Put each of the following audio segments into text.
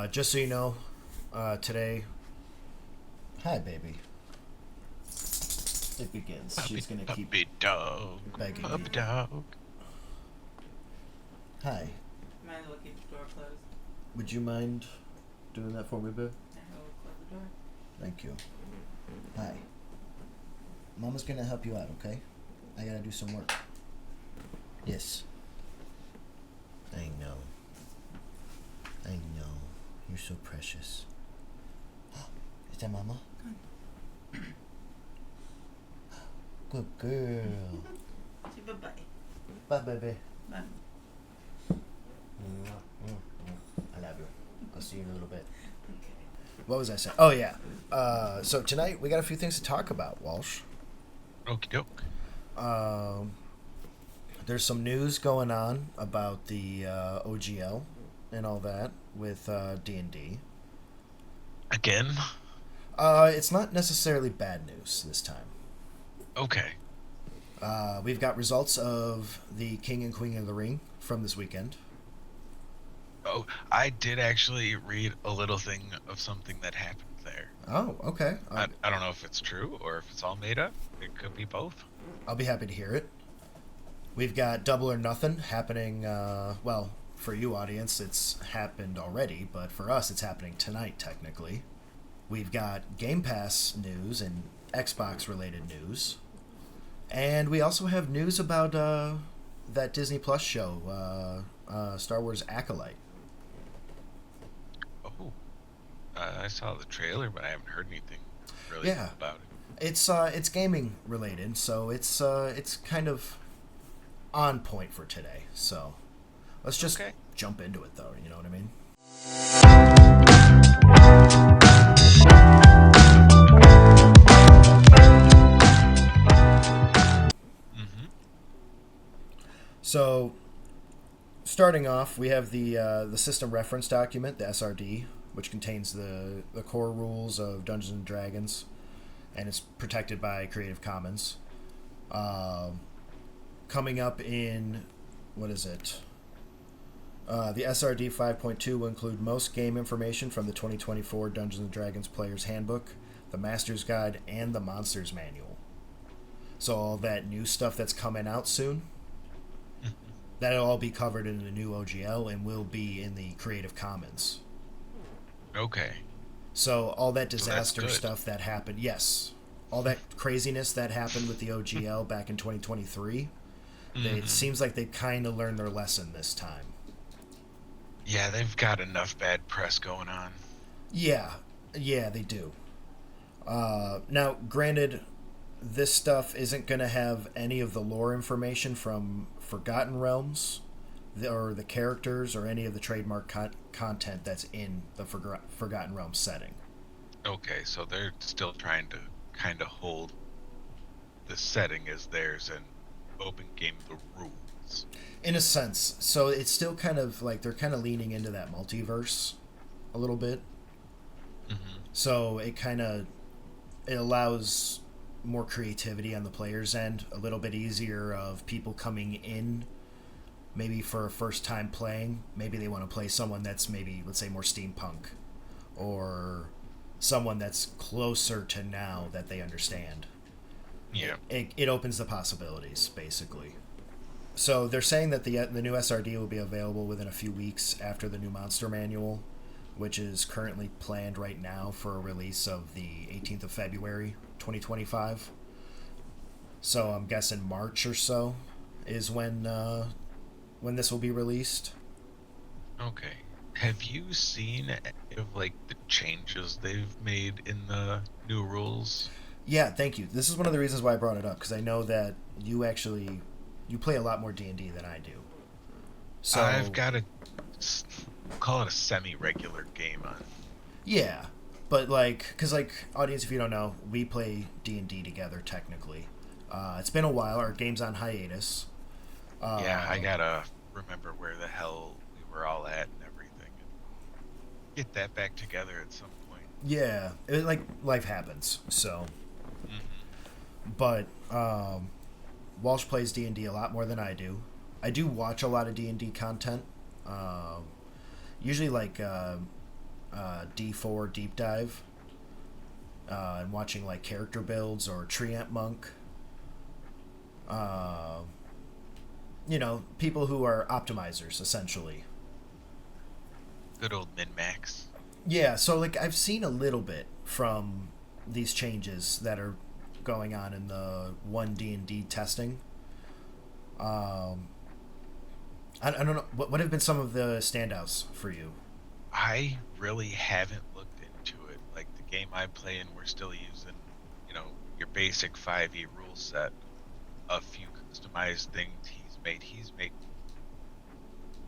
Just so you know, today. Hi, baby. It begins. She's gonna keep puppy dog, begging puppy me. dog. Hi. Mind will keep the door closed. Would you mind doing that for me, babe? I will close the door. Thank you. Hi. Mama's gonna help you out, okay? I gotta do some work. Yes. I know. I know. You're so precious. Is that Mama? Good girl. Say bye-bye. Bye, baby. Bye. I love you. I'll see you in a little bit. Okay. What was I saying? Oh, yeah. So tonight we got a few things to talk about, Walsh. Okie doke. There's some news going on about the OGL and all that with D&D. Again? It's not necessarily bad news this time. Okay. We've got results of the King and Queen of the Ring from this weekend. Oh, I did actually read a little thing of something that happened there. Oh, okay. I don't know if it's true or if it's all made up. It could be both. I'll be happy to hear it. We've got Double or Nothing happening, well, for you audience, it's happened already, but for us, it's happening tonight, technically. We've got Game Pass news and Xbox-related news. And we also have news about that Disney Plus show, Star Wars Acolyte. Oh. I saw the trailer, but I haven't heard anything really about it. It's gaming related, so it's kind of on point for today. So let's just jump into it, though. You know what I mean? Mm-hmm. So starting off, we have the system reference document, the SRD, which contains the core rules of Dungeons and Dragons, and it's protected by Creative Commons. Coming up in, what is it? The SRD 5.2 will include most game information from the 2024 Dungeons and Dragons Player's Handbook, the Master's Guide, and the Monsters Manual. So all that new stuff that's coming out soon, that'll all be covered in the new OGL and will be in the Creative Commons. Okay. So all that disaster good. stuff that happened, yes, all that craziness that happened with the OGL back in 2023, it seems like they kind of learned their lesson this time. Yeah, they've got enough bad press going on. Yeah, they do. Now, granted, this stuff isn't going to have any of the lore information from Forgotten Realms, or the characters, or any of the trademark content that's in the Forgotten Realms setting. Okay, so they're still trying to kind of hold the setting as theirs and open game the rules. In a sense. So it's still kind of like they're kind of leaning into that multiverse a little bit. Mm-hmm. So it allows more creativity on the player's end, a little bit easier of people coming in maybe for a first time playing. Maybe they want to play someone that's maybe, let's say, more steampunk, or someone that's closer to now that they understand. Yeah. It opens the possibilities, basically. So they're saying that the new SRD will be available within a few weeks after the new Monster Manual, which is currently planned right now for a release of the 18th of February, 2025. So I'm guessing March or so is when this will be released. Okay. Have you seen any of like the changes they've made in the new rules? Yeah, thank you. This is one of the reasons why I brought it up, because I know that you play a lot more D&D than I do. So I've got call it a semi-regular game on. Yeah, but because audience, if you don't know, we play D&D together technically. It's been a while. Our game's on hiatus. Yeah, I gotta remember where the hell we were all at and everything, and get that back together at some point. Yeah, life happens. So, but Walsh plays D&D a lot more than I do. I do watch a lot of D&D content. Usually D4 deep dive and watching like character builds or Treant Monk. Uh, people who are optimizers essentially. Good old min max. Yeah, so like I've seen a little bit from these changes that are going on in the 1D&D testing. I don't know what have been some of the standouts for you. I really haven't looked into it. Like the game I play in, we're still using, your basic 5e rule set. A few customized things he's made. He's made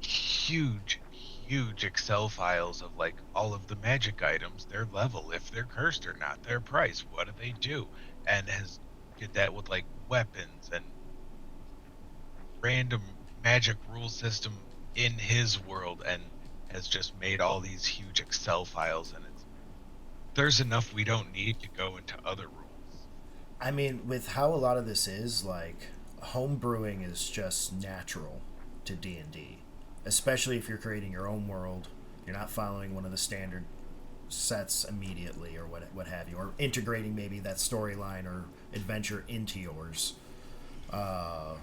huge, huge Excel files of like all of the magic items, their level, if they're cursed or not, their price, what do they do, and has did that with like weapons and random magic rule system in his world, and has just made all these huge Excel files, and there's enough we don't need to go into other rules. I mean, with how a lot of this is, like, home brewing is just natural to D&D. Especially if you're creating your own world. You're not following one of the standard sets immediately or what have you. Or integrating maybe that storyline or adventure into yours. But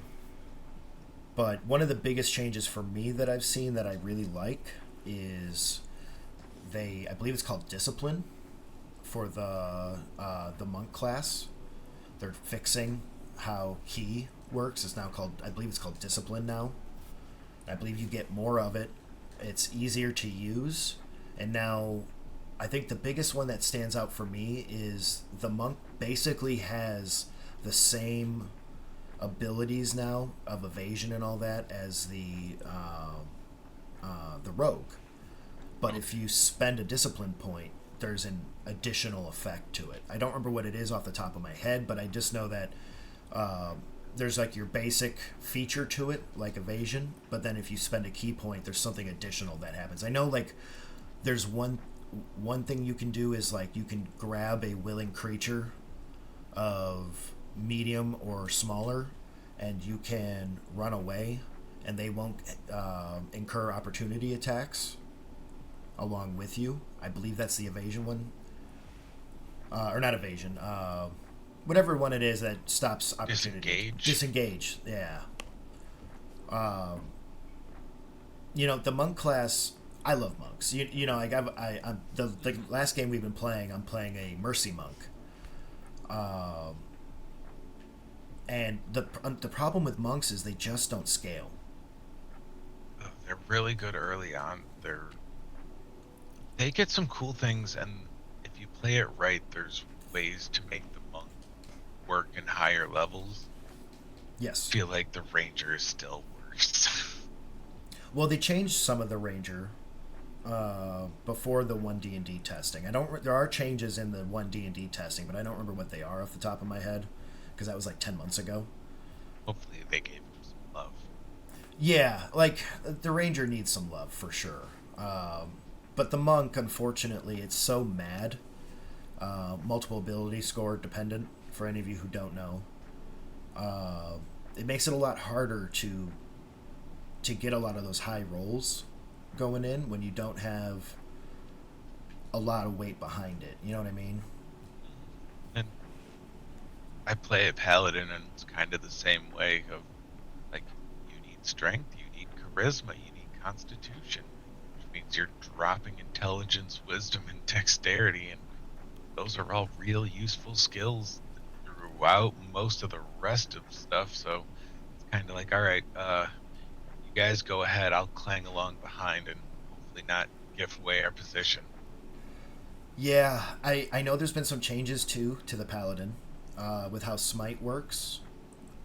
one of the biggest changes for me that I've seen that I really like is I believe it's called Discipline for the monk class. They're fixing how Key works. It's now I believe it's called Discipline now. I believe you get more of it. It's easier to use. And now, I think the biggest one that stands out for me is the monk basically has the same abilities now of evasion and all that as the rogue. But if you spend a discipline point, there's an additional effect to it. I don't remember what it is off the top of my head, but I just know that there's like your basic feature to it, like evasion, but then if you spend a key point, there's something additional that happens. I know like there's one thing you can do is like you can grab a willing creature of medium or smaller, and you can run away, and they won't incur opportunity attacks along with you. I believe that's the evasion one. Or not evasion. Whatever one it is that stops opportunity. Disengage, yeah. The monk class, I love monks. Like I'm the last game we've been playing, I'm playing a mercy monk. And the problem with monks is they just don't scale. They're really good early on. They get some cool things, and if you play it right, there's ways to make the monk work in higher levels. Yes. I feel like the ranger is still worse. Well, they changed some of the ranger before the 1D&D testing. There are changes in the 1D&D testing, but I don't remember what they are off the top of my head because that was like 10 months ago. Hopefully they gave him some love. Yeah, like the ranger needs some love for sure. But the monk, unfortunately, it's so mad. Multiple ability score dependent, for any of you who don't know. It makes it a lot harder to get a lot of those high rolls going in when you don't have a lot of weight behind it. You know what I mean? And I play a paladin, and it's kind of the same way of, like, you need strength, you need charisma, you need constitution, which means you're dropping intelligence, wisdom, and dexterity, and those are all real useful skills throughout most of the rest of stuff. So it's kind of like, all right, you guys go ahead, I'll clang along behind and hopefully not give away our position. Yeah, I know there's been some changes too to the paladin with how smite works,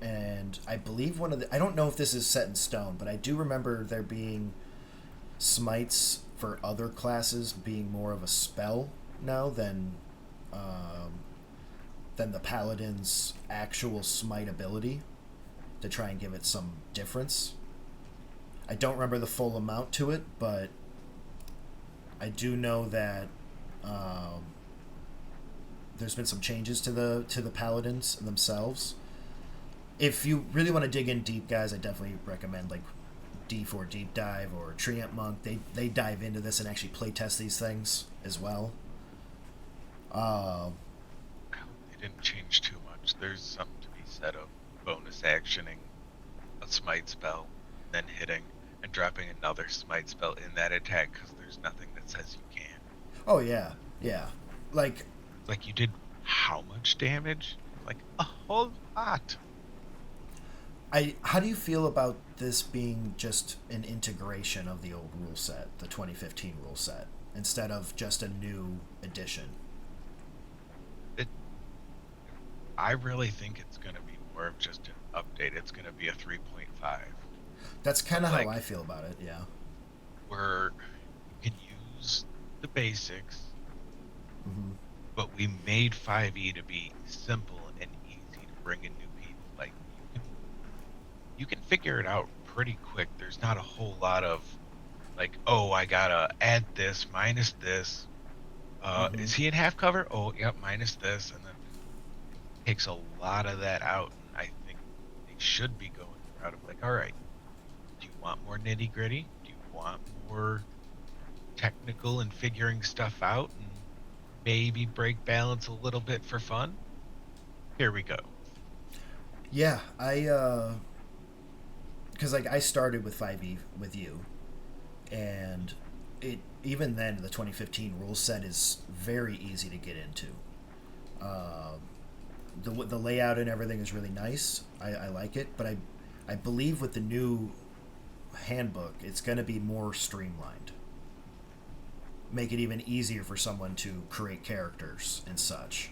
and I believe I don't know if this is set in stone, but I do remember there being smites for other classes being more of a spell now than the paladin's actual smite ability, to try and give it some difference. I don't remember the full amount to it, but I do know that there's been some changes to the paladins themselves. If you really want to dig in deep, guys, I definitely recommend like D4 Deep Dive or Treant Monk, they dive into this and actually play test these things as well. Well, they didn't change too much. There's something to be said of bonus actioning a smite spell, then hitting and dropping another smite spell in that attack because there's nothing that says you can. Oh yeah, yeah. Like Like you did how much damage? Like a whole lot. how do you feel about this being just an integration of the old rule set, the 2015 rule set, instead of just a new edition? I really think it's going to be more of just an update. It's going to be a 3.5. That's kind of Like- how I feel about it, yeah. Where you can use the basics, Hmm. but we made 5e to be simple and easy to bring in new people. Like you can figure it out pretty quick. There's not a whole lot of like, oh, I gotta add this minus this. Mhm. Is he in half cover? Oh, yep, minus this, and then takes a lot of that out. And I think they should be going the route of like, all right, do you want more nitty gritty? Do you want more technical and figuring stuff out and maybe break balance a little bit for fun? Here we go. Yeah, because like I started with 5e with you, and it even then the 2015 rule set is very easy to get into. The layout and everything is really nice. I like it, but I believe with the new handbook, it's going to be more streamlined. Make it even easier for someone to create characters and such.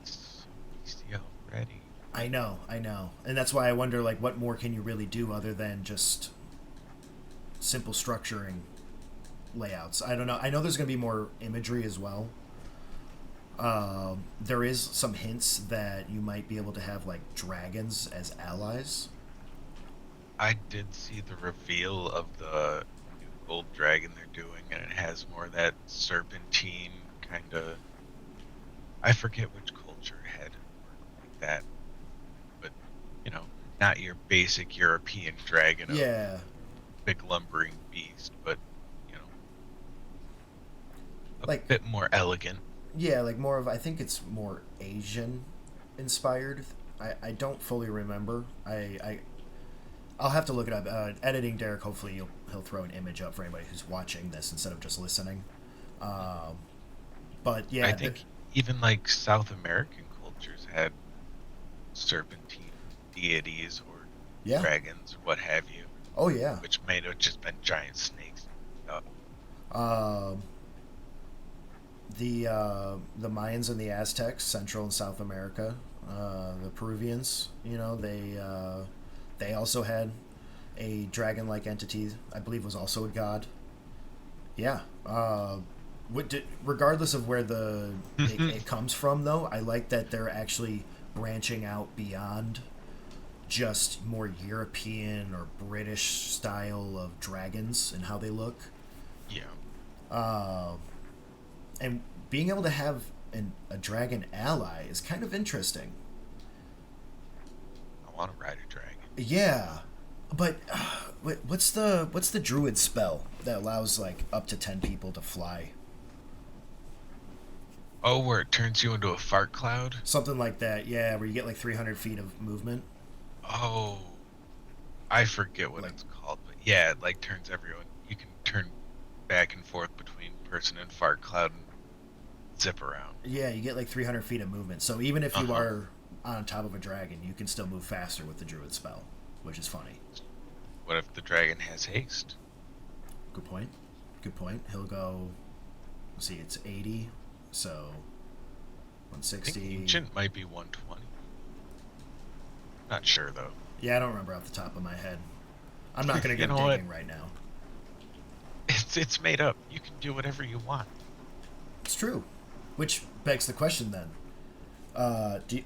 It's so easy already. I know, and that's why I wonder like what more can you really do other than just simple structuring layouts. I don't know. I know there's going to be more imagery as well. There is some hints that you might be able to have like dragons as allies. I did see the reveal of the new gold dragon they're doing, and it has more of that serpentine kind of. I forget which culture had like that, but you know, not your basic European dragon, Yeah, big lumbering beast, but you know, a Like- bit more elegant. yeah, like more of I think it's more Asian inspired. I don't fully remember. I'll have to look it up. Editing Derek, hopefully he'll throw an image up for anybody who's watching this instead of just listening. But yeah, I think even like South American cultures had serpentine deities or yeah. dragons, what have you, Oh yeah. which may have just been giant snakes. Um, the Mayans and the Aztecs, Central and South America, the Peruvians, they also had a dragon-like entity. I believe was also a god. Yeah. Regardless of where it comes from, though, I like that they're actually branching out beyond just more European or British style of dragons and how they look. Yeah. And being able to have a dragon ally is kind of interesting. I want to ride a dragon. Yeah, but what's the druid spell that allows like up to 10 people to fly? Oh, where it turns you into a fart cloud? Something like that. Yeah, where you get like 300 feet of movement. Oh, I forget what Like- it's called, but yeah, it like turns everyone. You can turn back and forth between person and fart cloud and zip around. Yeah, you get like 300 feet of movement. So even if you Uh-huh. are on top of a dragon, you can still move faster with the druid spell, which is funny. What if the dragon has haste? Good point. Good point. He'll go. Let's see, it's 80, so I think 160. ancient might be 120. Not sure though. Yeah, I don't remember off the top of my head. I'm not gonna You go know what? digging right now. It's made up. You can do whatever you want. It's true. Which begs the question then.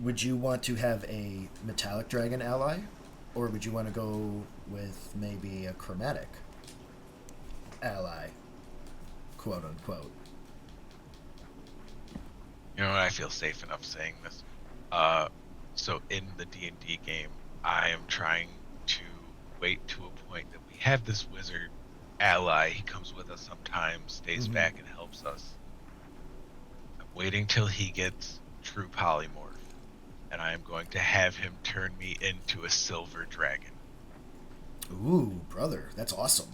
Would you want to have a metallic dragon ally? Or would you want to go with maybe a chromatic ally? Quote unquote. You know what? I feel safe enough saying this. So in the D&D game, I am trying to wait to a point that we have this wizard ally. He comes with us sometimes, stays Mhm. back and helps us. I'm waiting till he gets true polymorph, and I am going to have him turn me into a silver dragon. Ooh, brother, that's awesome.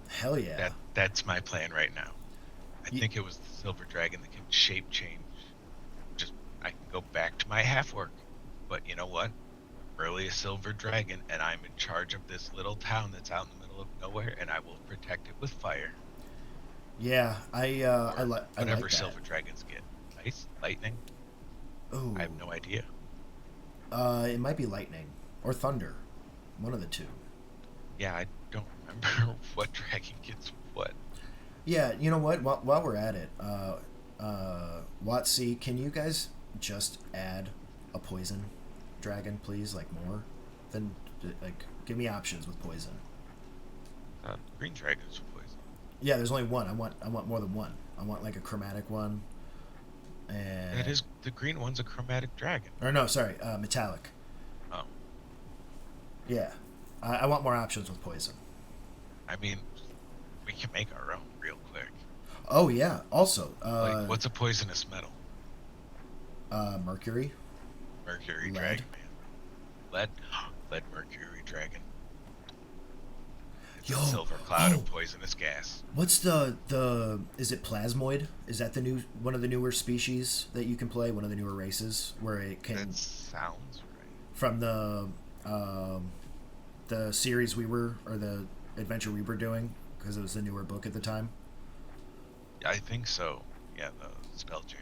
Hell yeah. That's my plan right now. I Y- think it was the silver dragon that can shape change. Just I can go back to my half orc. But you know what? Really a silver dragon, and I'm in charge of this little town that's out in the middle of nowhere, and I will protect it with fire. Yeah, I Or like whatever that. silver dragons get. Ice? Lightning? Ooh, I have no idea. it might be lightning or thunder, one of the two. Yeah, I don't remember what dragon gets what. Yeah, you know what? While we're at it, WOTC, can you guys just add a poison dragon, please? Like more than like, give me options with poison. Green dragons with poison. Yeah, there's only one. I want more than one. I want like a chromatic one, and That is, the green one's a chromatic dragon. or no, sorry, metallic. Oh, Yeah, I want more options with poison. I mean, we can make our own real quick. Oh yeah. Also, Like, what's a poisonous metal? mercury. Mercury Lead. dragon, man. Lead? Lead mercury dragon. It's Yo, a silver cloud oh. of poisonous gas. What's the is it plasmoid? Is that the new one of the newer species that you can play? One of the newer races where it can That sounds right. from the series we were or the adventure we were doing because it was the newer book at the time. I think so. Yeah, the Spelljammer.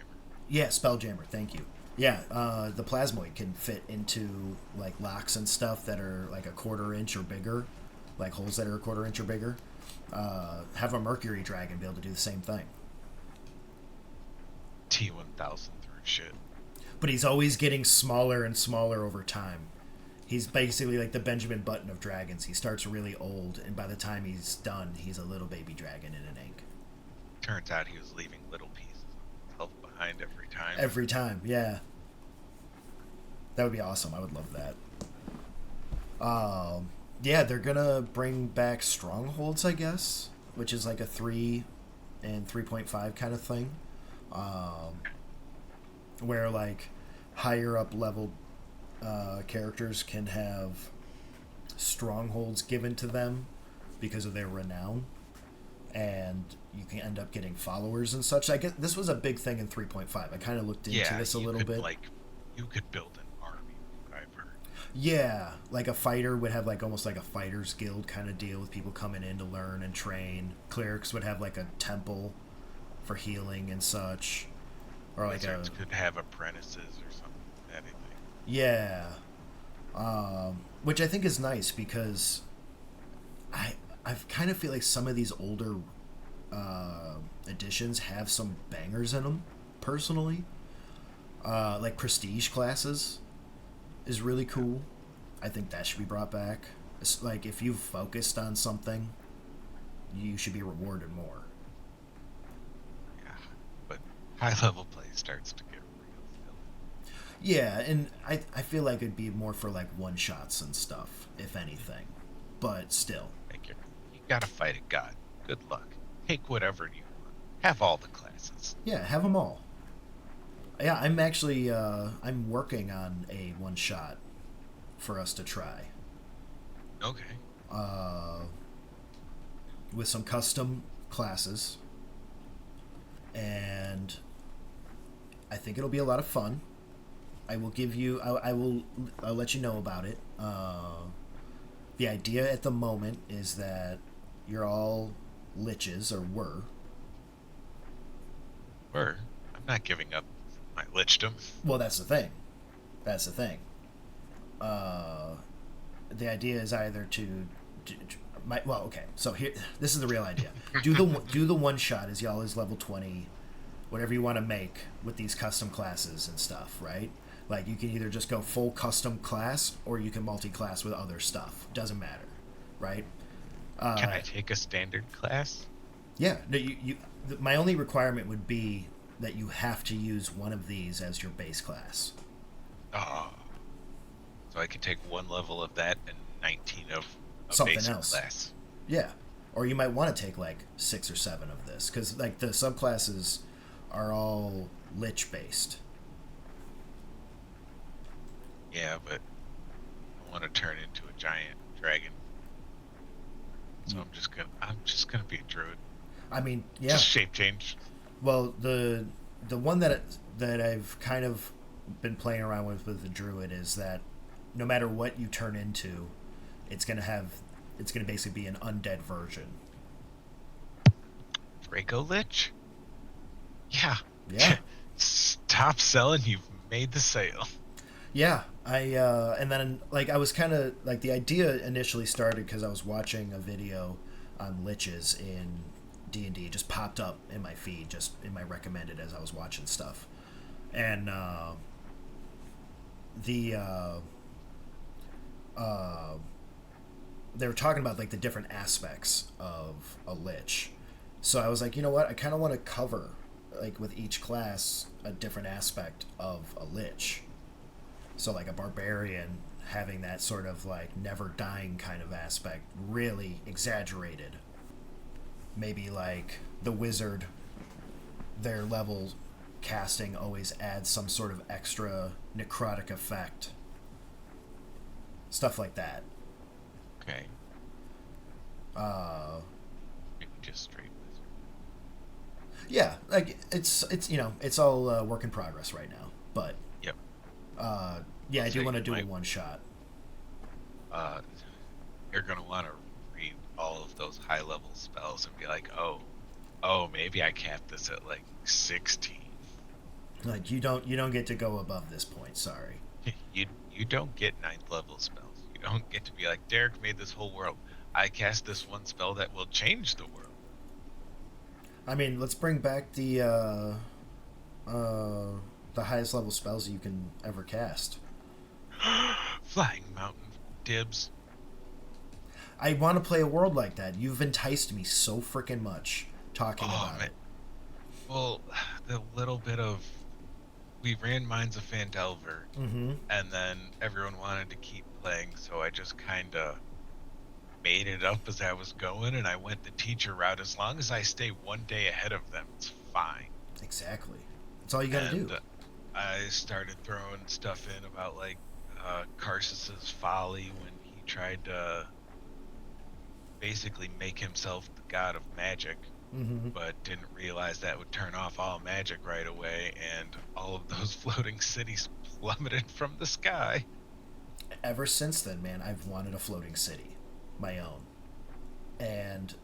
Yeah, Spelljammer. Thank you. Yeah, the plasmoid can fit into like locks and stuff that are like a quarter inch or bigger, like holes that are a quarter inch or bigger. Have a mercury dragon be able to do the same thing. T1000 through shit. But he's always getting smaller and smaller over time. He's basically like the Benjamin Button of dragons. He starts really old, and by the time he's done, he's a little baby dragon in an egg. Turns out he was leaving little pieces of health behind every time. Every time, yeah. That would be awesome. I would love that. Yeah, they're gonna bring back strongholds, I guess, which is like a 3 and 3.5 kind of thing, where like higher up level characters can have strongholds given to them because of their renown, and you can end up getting followers and such. I guess this was a big thing in 3.5. I kind of looked into this a little bit. Like, you could build an army, what I've heard. Yeah, like a fighter would have like almost like a fighters guild kind of deal with people coming in to learn and train. Clerics would have like a temple for healing and such, or like Wizards could have apprentices or something like that, I think. yeah, which I think is nice because I kind of feel like some of these older editions have some bangers in them. Personally, like prestige classes is really cool. I think that should be brought back. It's like if you've focused on something, you should be rewarded more. Yeah, but high level play starts to get real silly. Yeah, and I feel like it'd be more for like one shots and stuff, if anything. But still. Like, you gotta fight a god. Good luck. Take whatever you want. Have all the classes. Yeah, have them all. Yeah, I'm actually I'm working on a one shot for us to try. Okay. With some custom classes, and I think it'll be a lot of fun. I will give you. I'll let you know about it. The idea at the moment is that you're all liches or were. I'm not giving up my lichdom. Well, that's the thing. That's the thing. The idea is either well, okay. So here, this is the real idea. Do the one shot as y'all is level 20, whatever you want to make with these custom classes and stuff, right? Like you can either just go full custom class or you can multi-class with other stuff. Doesn't matter, right? Can I take a standard class? Yeah. No, my only requirement would be that you have to use one of these as your base class. Oh. So I can take one level of that and 19 of a something basic else. class. Yeah. Or you might want to take like 6 or 7 of this, because like the subclasses are all lich based. Yeah, but I want to turn into a giant dragon. So I'm just gonna be a druid. I mean, yeah. Just shape change. Well, the one that I've kind of been playing around with the druid is that no matter what you turn into, it's gonna basically be an undead version. Draco Lich? Yeah. Yeah. Stop selling, you've made the sale. Yeah, and then like I was kind of like the idea initially started because I was watching a video on liches in D&D, just popped up in my feed, just in my recommended as I was watching stuff, and the they were talking about like the different aspects of a lich. So I was like, you know what, I kind of want to cover like with each class a different aspect of a lich. So like a barbarian having that sort of like never dying kind of aspect, really exaggerated. Maybe like the wizard, their level casting always adds some sort of extra necrotic effect. Stuff like that. Okay. Uh, Maybe just straight wizard. yeah, like it's it's all work in progress right now, but Yep. yeah, I do So want to you do a might- one shot. You're gonna want to read all of those high level spells and be like, oh, maybe I capped this at like 16. Like you don't get to go above this point. Sorry. You don't get 9th level spells. You don't get to be like, Derek made this whole world. I cast this one spell that will change the world. I mean, let's bring back the highest level spells you can ever cast. Flying mountain dibs. I want to play a world like that. You've enticed me so freaking much talking Oh, about man. it. Well, the little bit of we ran Mines of Phandelver, Mm-hmm. and then everyone wanted to keep playing, so I just kind of made it up as I was going, and I went the teacher route. As long as I stay one day ahead of them, it's fine. Exactly. That's all you gotta And do. I started throwing stuff in about like Karsus's folly when he tried to basically make himself the god of magic, Mm-hmm. but didn't realize that would turn off all magic right away, and all of those floating cities plummeted from the sky. Ever since then, man, I've wanted a floating city, my own. And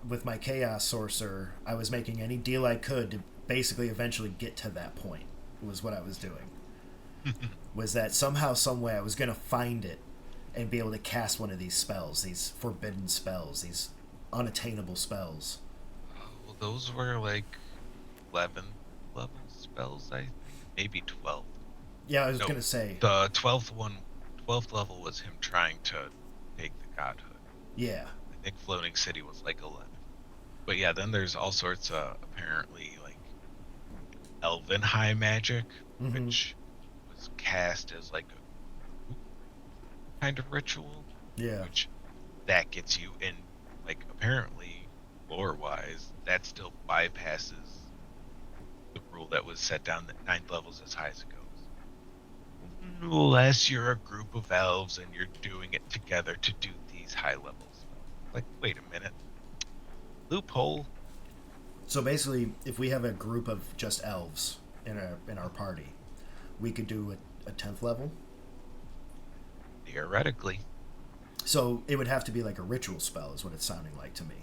with my chaos sorcerer, I was making any deal I could to basically eventually get to that point. Was what I was doing. Was that somehow, some way, I was gonna find it and be able to cast one of these spells, these forbidden spells, these unattainable spells. Well, those were like 11 level spells, I think. Maybe 12. Yeah, I was No, gonna say, the 12th level was him trying to take the godhood. yeah, I think Floating City was like 11. But yeah, then there's all sorts of apparently like elven high magic, Mhm. which was cast as like a kind of ritual, yeah, which that gets you in. Like apparently, lore wise, that still bypasses the rule that was set down that 9th level's as high as it goes. Unless you're a group of elves and you're doing it together to do these high levels. Like, wait a minute. Loophole. So basically, if we have a group of just elves in our party, we could do a 10th level. Theoretically. So it would have to be like a ritual spell, is what it's sounding like to me.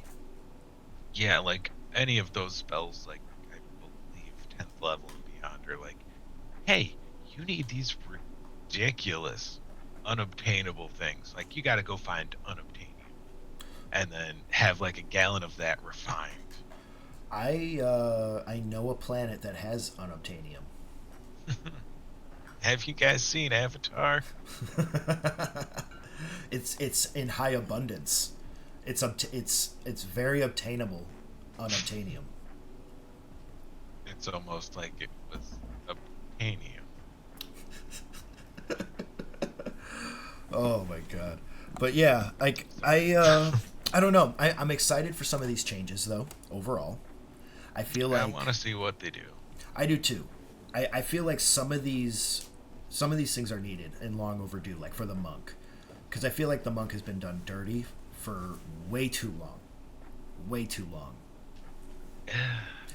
Yeah, like any of those spells, like I believe 10th level and beyond, are like, hey, you need these ridiculous, unobtainable things. Like you got to go find unobtainium, and then have like a gallon of that refined. I know a planet that has unobtainium. Have you guys seen Avatar? It's in high abundance. It's very obtainable unobtainium. It's almost like it was obtainium. Oh my god. But yeah, like I don't know. I'm excited for some of these changes though. Overall, I feel I like want to see what they do. I do too. I feel like some of these things are needed and long overdue. Like for the monk, because I feel like the monk has been done dirty for way too long, way too long.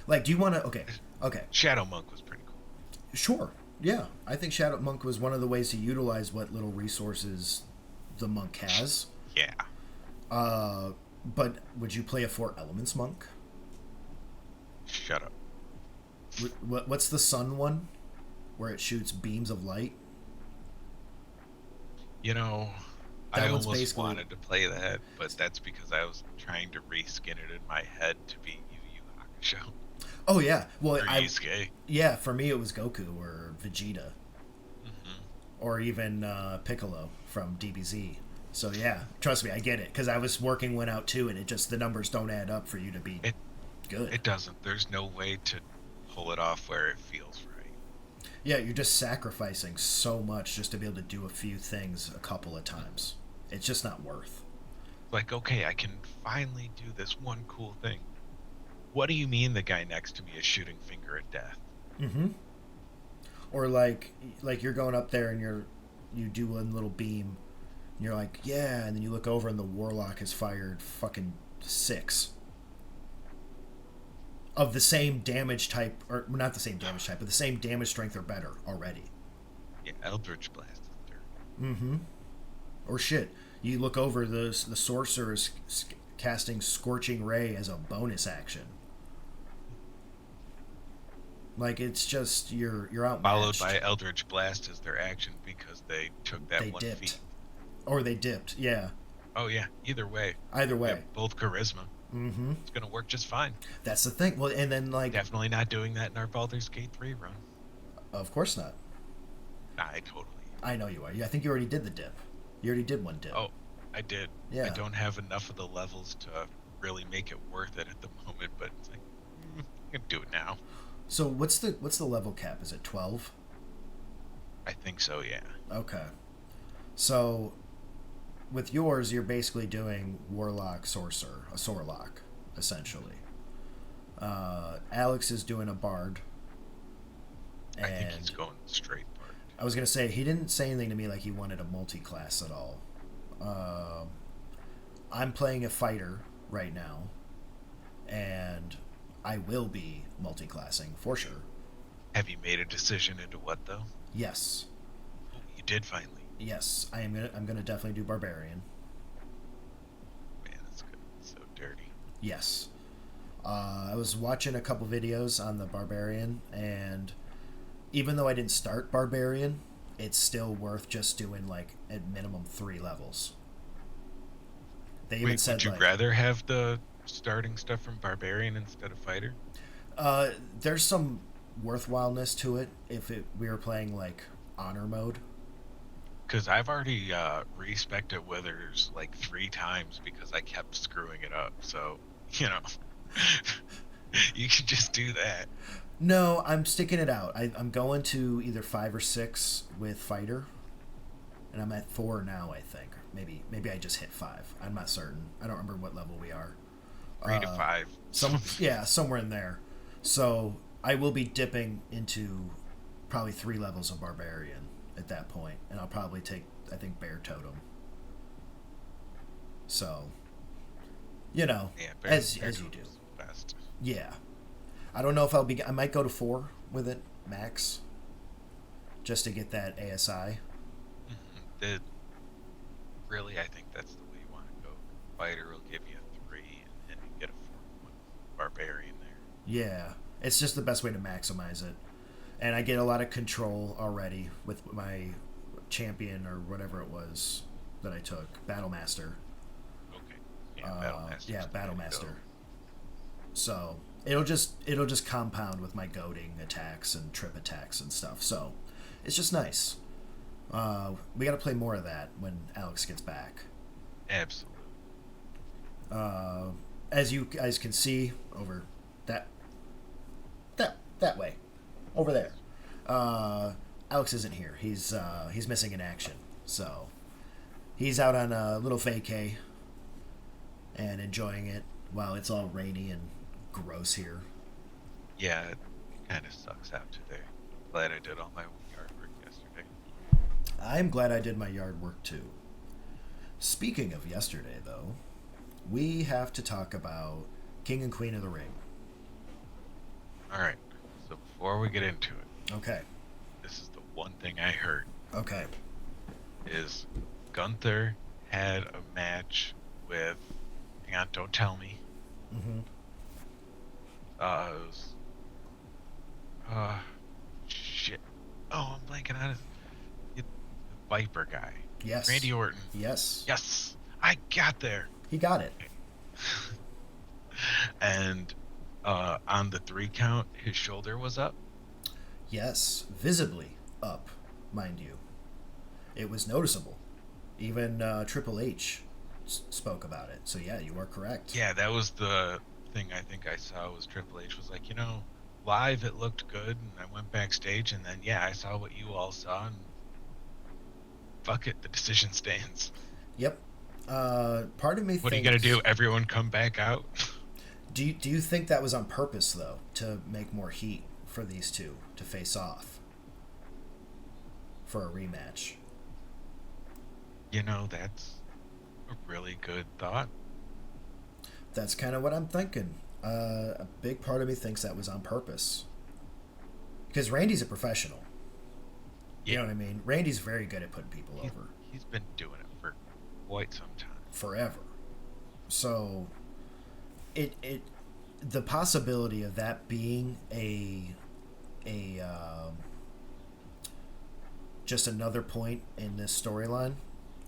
Like, do you want to? Okay, okay, Shadow Monk was pretty cool. sure, yeah. I think Shadow Monk was one of the ways to utilize what little resources the monk has. Yeah. But would you play a four elements monk? Shut up. What's the sun one, where it shoots beams of light? You know, That I one's almost basically- wanted to play that, but that's because I was trying to reskin it in my head to be Yu Yu Hakusho Oh yeah, well or Yusuke. yeah, for me it was Goku or Vegeta Hmm. or even Piccolo from DBZ. So yeah, trust me, I get it because I was working one out too, and it just the numbers don't add up for you to be It good. It doesn't. There's no way to pull it off where it feels right. Yeah, you're just sacrificing so much just to be able to do a few things a couple of times. It's just not worth. Like, okay, I can finally do this one cool thing. What do you mean the guy next to me is shooting finger at death? Mm-hmm. Or like you're going up there and you do one little beam, and you're like, yeah, and then you look over and the warlock has fired fucking 6 of the same damage type, or not the same damage type, but the same damage strength or better already. Yeah, Eldritch Blast is dirt. Mm-hmm. Or shit, you look over the sorcerer is casting Scorching Ray as a bonus action. Like it's just you're outmatched. Followed by Eldritch Blast as their action because they took that They one dipped. feat. Or they dipped. Yeah. Oh yeah, either way. Either way. They're both charisma. Mm-hmm. It's gonna work just fine. That's the thing. Well, and then like, Definitely not doing that in our Baldur's Gate 3 run. of course not. I totally. I know you are. I think you already did the dip. You already did one dip. Oh, I did. Yeah. I don't have enough of the levels to really make it worth it at the moment, but it's like I can do it now. So what's the level cap? Is it 12? I think so, yeah. Okay. So with yours, you're basically doing warlock sorcerer, a sorlock, essentially. Alex is doing a bard. I think he's And going straight bard. I was gonna say he didn't say anything to me like he wanted a multi-class at all. I'm playing a fighter right now, and I will be multi-classing for sure. Have you made a decision into what though? Yes, Oh, you did finally. yes, I'm gonna definitely do barbarian. Man, that's good. It's so dirty. Yes, I was watching a couple videos on the barbarian, and even though I didn't start barbarian, it's still worth just doing like at minimum 3 levels. They even Wait, said would you like, rather have the starting stuff from barbarian instead of fighter? there's some worthwhileness to it if we were playing like honor mode. Because I've already respec'd it withers like 3 times because I kept screwing it up. So, you know, you can just do that. No, I'm sticking it out. I'm going to either 5 or 6 with fighter, and I'm at 4 now. I think maybe I just hit 5. I'm not certain. I don't remember what level we are. 3 to 5. Somewhere in there. So I will be dipping into probably 3 levels of barbarian at that point, and I'll probably take I think bear totem. So, you know, Yeah, as you do. Best. Yeah. I don't know if I might go to 4 with it max, just to get that ASI. Really, I think that's the way you want to go. Fighter will give you a 3, and then you get a 4 barbarian there. Yeah, it's just the best way to maximize it, and I get a lot of control already with my champion or whatever it was that I took, Battle Master. Okay. Yeah, Battlemaster. Yeah, Battle Master. So it'll just compound with my goading attacks and trip attacks and stuff. So it's just nice. We got to play more of that when Alex gets back. Absolutely. As you guys can see over that way, over there. Alex isn't here. He's missing in action. So He's out on a little vacay and enjoying it while it's all rainy and gross here. Yeah, it kind of sucks out today. Glad I did all my yard work yesterday. I'm glad I did my yard work too. Speaking of yesterday, though, we have to talk about King and Queen of the Ring. All right. So before we get into it, Okay. this is the one thing I heard Okay. is Gunther had a match with. Hang on, don't tell me. Mm-hmm. It was, shit. Oh, I'm blanking on the Viper guy. Yes. Randy Orton. Yes. Yes, I got there. He got it. And on the 3 count, his shoulder was up. Yes. Visibly up, mind you. It was noticeable. Even Triple H spoke about it. So yeah, you are correct. Yeah, that was the thing I think I saw was Triple H was like, live it looked good, and I went backstage, and then I saw what you all saw, and fuck it, the decision stands. Yep. Part of me. What are you gonna do? Everyone come back out? Do you think that was on purpose though, to make more heat for these two to face off for a rematch? That's a really good thought. That's kind of what I'm thinking. A big part of me thinks that was on purpose. Because Randy's a professional. You know what I mean? Randy's very good at putting people over. He's been doing it for quite some time. Forever. So, the possibility of that being a just another point in this storyline,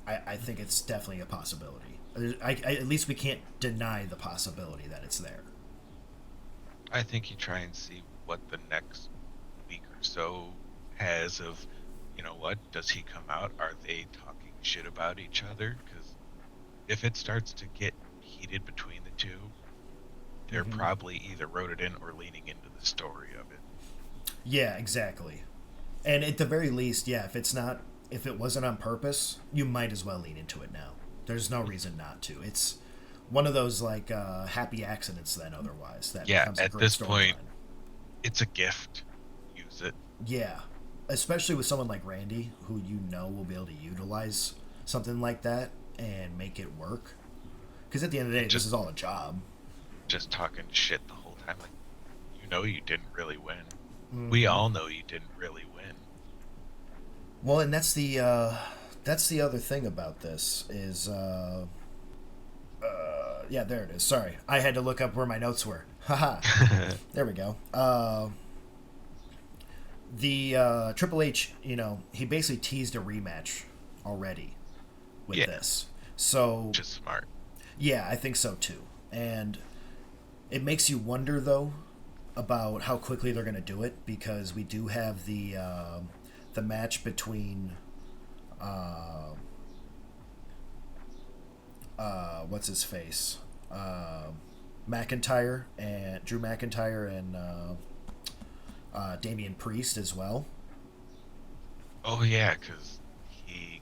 I think it's definitely a possibility. At least we can't deny the possibility that it's there. I think you try and see what the next week or so has of, what, does he come out? Are they talking shit about each other? Because if it starts to get heated between the two, they're probably either wrote it in or leaning into the story of it. Yeah, exactly. And at the very least, if it wasn't on purpose, you might as well lean into it now. There's no reason not to. It's one of those happy accidents then otherwise that becomes a at great this storyline. point, it's a gift. Use it. Yeah, especially with someone like Randy, who will be able to utilize something like that and make it work. Because at the end of the day, this is all a job. Just talking shit the whole time, like, you didn't really win. Mm-hmm. We all know you didn't really win. Well, and that's the other thing about this is there it is. Sorry, I had to look up where my notes were. Haha. There we go. The Triple H, he basically teased a rematch already with this. So just smart. Yeah, I think so too. And it makes you wonder though about how quickly they're going to do it, because we do have the match between what's his face, McIntyre and Drew McIntyre and Damian Priest as well. Oh yeah, because he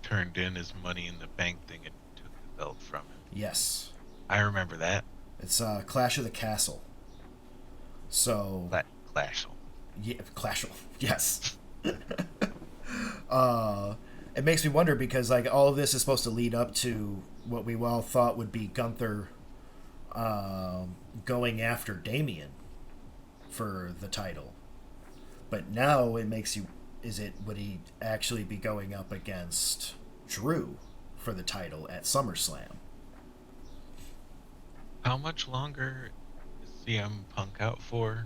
turned in his Money in the Bank thing and took the belt from him. Yes, I remember that. it's Clash of the Castle. So Clashel. Yeah, Clashel. Yes. It makes me wonder because all of this is supposed to lead up to what we all thought would be Gunther going after Damian for the title, but now it makes you: would he actually be going up against Drew for the title at SummerSlam? How much longer is CM Punk out for?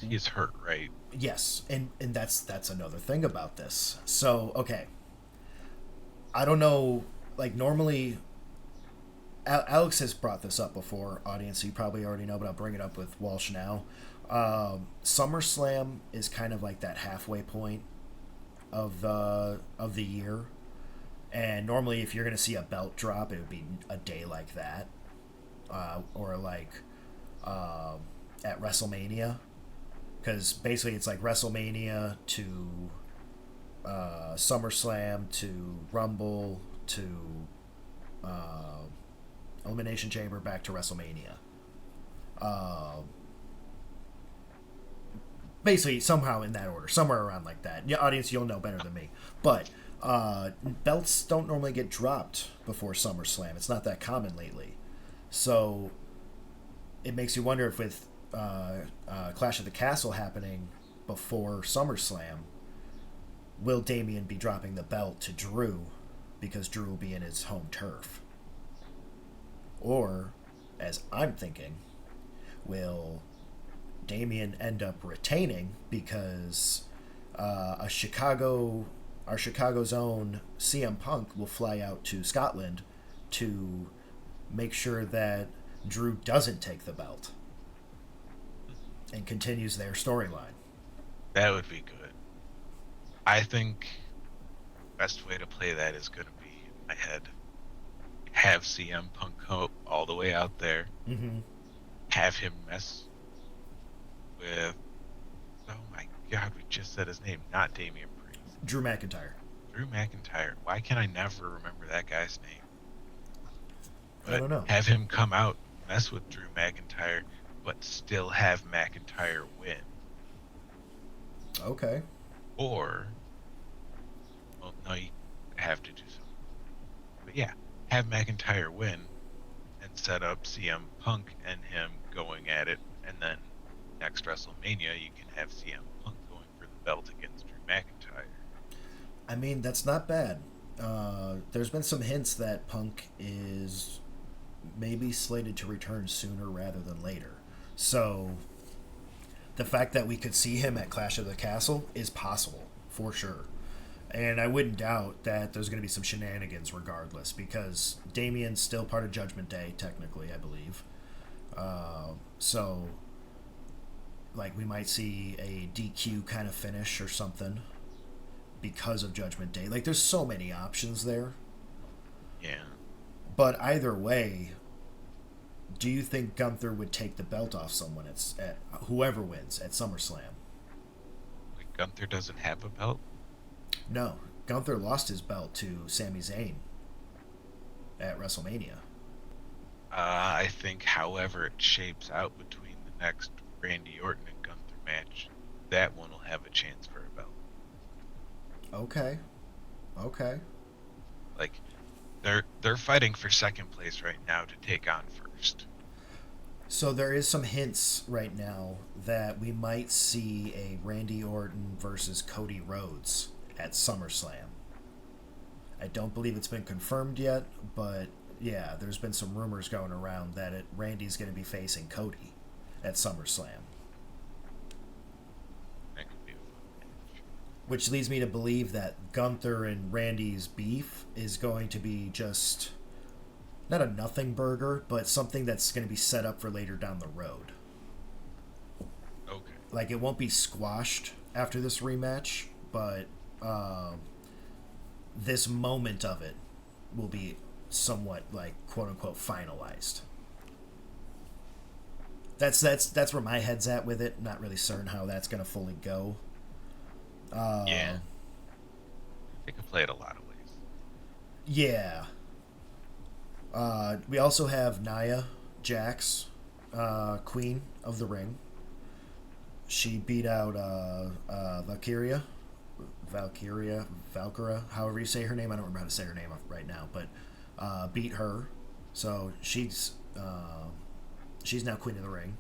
He's hurt, right? Yes, and that's another thing about this. So, okay. I don't know, normally Alex has brought this up before, audience, so you probably already know, but I'll bring it up with Walsh now. SummerSlam is kind of like that halfway point of the year. And normally if you're going to see a belt drop, it would be a day like that. Or at WrestleMania. Because basically it's like WrestleMania to SummerSlam to Rumble to uh, Elimination Chamber back to WrestleMania. Basically, somehow in that order, somewhere around like that. Yeah, audience, you'll know better than me. But belts don't normally get dropped before SummerSlam. It's not that common lately. So it makes you wonder if with Clash of the Castle happening before SummerSlam, will Damian be dropping the belt to Drew because Drew will be in his home turf? Or, as I'm thinking, will Damian end up retaining because our Chicago's own CM Punk will fly out to Scotland to make sure that Drew doesn't take the belt and continues their storyline. That would be good. I think best way to play that is going to be in my head. Have CM Punk go all the way out there. Mm-hmm. Have him mess with... Oh my god, we just said his name. Not Damian Priest. Drew McIntyre. Drew McIntyre. Why can I never remember that guy's name? But I don't know. have him come out, mess with Drew McIntyre, but still have McIntyre win. Okay. Or... Well, no, you have to do something. But yeah, have McIntyre win and set up CM Punk and him going at it, and then next WrestleMania you can have CM Punk going for the belt against Drew McIntyre. I mean, that's not bad. There's been some hints that Punk is maybe slated to return sooner rather than later. So the fact that we could see him at Clash of the Castle is possible, for sure. And I wouldn't doubt that there's going to be some shenanigans regardless, because Damien's still part of Judgment Day, technically, I believe. So, like, we might see a DQ kind of finish or something because of Judgment Day. Like, there's so many options there. Yeah. But either way, do you think Gunther would take the belt off someone at whoever wins at SummerSlam? Like, Gunther doesn't have a belt? No, Gunther lost his belt to Sami Zayn at WrestleMania. I think however it shapes out between the next Randy Orton and Gunther match, that one will have a chance for a belt. Okay. Like, they're fighting for second place right now to take on first. So there is some hints right now that we might see a Randy Orton versus Cody Rhodes at SummerSlam. I don't believe it's been confirmed yet, but yeah, there's been some rumors going around that Randy's going to be facing Cody at SummerSlam. That could be a fun match. Which leads me to believe that Gunther and Randy's beef is going to be just not a nothing burger, but something that's going to be set up for later down the road. Okay. Like, it won't be squashed after this rematch, but this moment of it will be somewhat, like, quote unquote finalized. That's where my head's at with it. Not really certain how that's going to fully go. Yeah. They could play it a lot of ways. Yeah. We also have Nia Jax, Queen of the Ring. She beat out Valkyria, however you say her name. I don't remember how to say her name right now, but beat her. So she's now Queen of the Ring.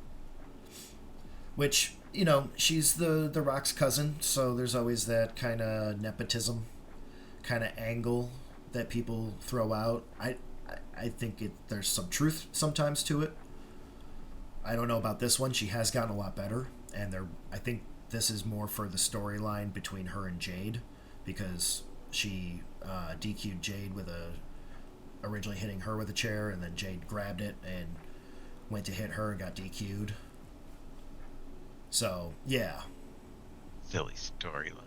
Which, you know, she's the Rock's cousin, so there's always that kind of nepotism kind of angle that people throw out. I think there's some truth sometimes to it. I don't know about this one. She has gotten a lot better, and I think this is more for the storyline between her and Jade, because she DQ'd Jade with originally hitting her with a chair, and then Jade grabbed it and went to hit her and got DQ'd. So, yeah. Silly storyline.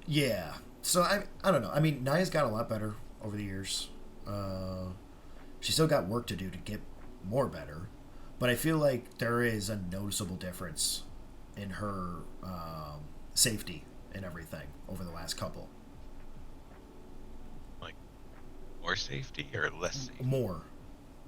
Yeah. So, I don't know. I mean, Nia's got a lot better over the years. She's still got work to do to get more better. But I feel like there is a noticeable difference in her safety and everything over the last couple. More safety or less safety? More.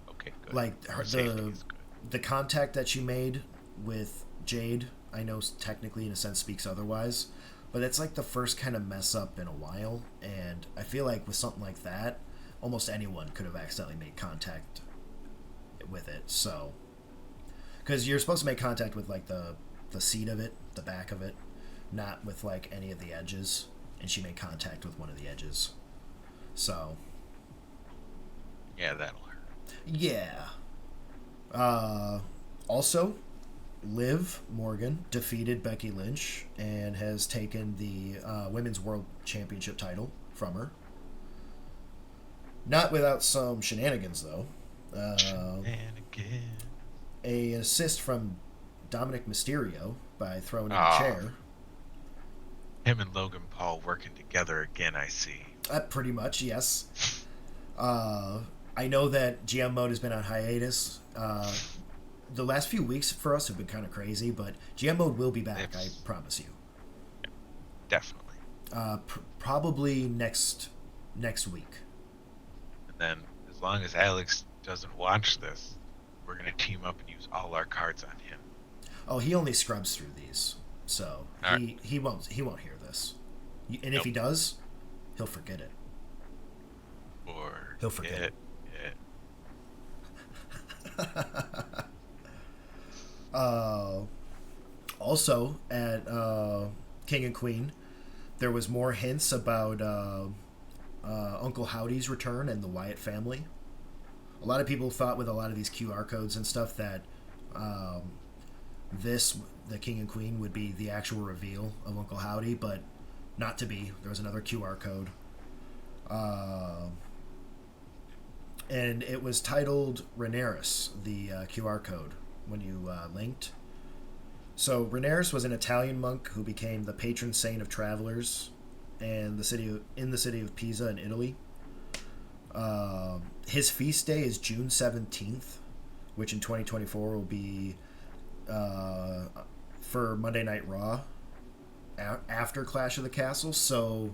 Okay, good. Like More safety is good. the contact that she made with Jade, I know technically in a sense speaks otherwise, but it's like the first kind of mess up in a while, and I feel like with something like that, almost anyone could have accidentally made contact with it. So, because you're supposed to make contact with like the seat of it, the back of it, not with like any of the edges, and she made contact with one of the edges. So, Yeah, that'll hurt. yeah. Also, Liv Morgan defeated Becky Lynch and has taken the Women's World Championship title from her. Not without some shenanigans, though. Shenanigans. A assist from Dominic Mysterio by throwing in a Ah. chair. Him and Logan Paul working together again, I see. Pretty much, yes. I know that GM mode has been on hiatus. The last few weeks for us have been kind of crazy, but GM mode will be back, I promise you. Definitely. Probably next week. And then, as long as Alex doesn't watch this, we're going to team up and use all our cards on him. Oh, he only scrubs through these, so All he won't hear this. And if he does, he'll forget it. Or He'll forget it. Also, at King and Queen, there was more hints about Uncle Howdy's return and the Wyatt family. A lot of people thought with a lot of these QR codes and stuff that the King and Queen, would be the actual reveal of Uncle Howdy, but not to be. There was another QR code. And it was titled Rhaenyra, the QR code, when you linked. So Rhaenyra was an Italian monk who became the patron saint of travelers and in the city of Pisa in Italy. His feast day is June 17th, which in 2024 will be for Monday Night Raw after Clash of the Castle. So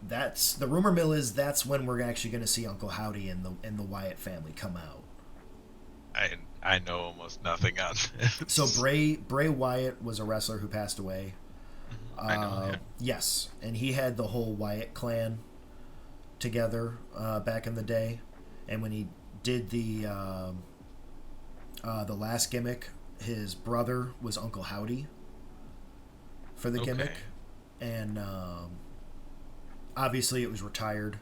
that's the rumor mill is that's when we're actually going to see Uncle Howdy and the Wyatt family come out. I know almost nothing on this. So Bray Wyatt was a wrestler who passed away. I know him. Yes, and he had the whole Wyatt clan together back in the day, and when he did the last gimmick, his brother was Uncle Howdy for the gimmick, and obviously it was retired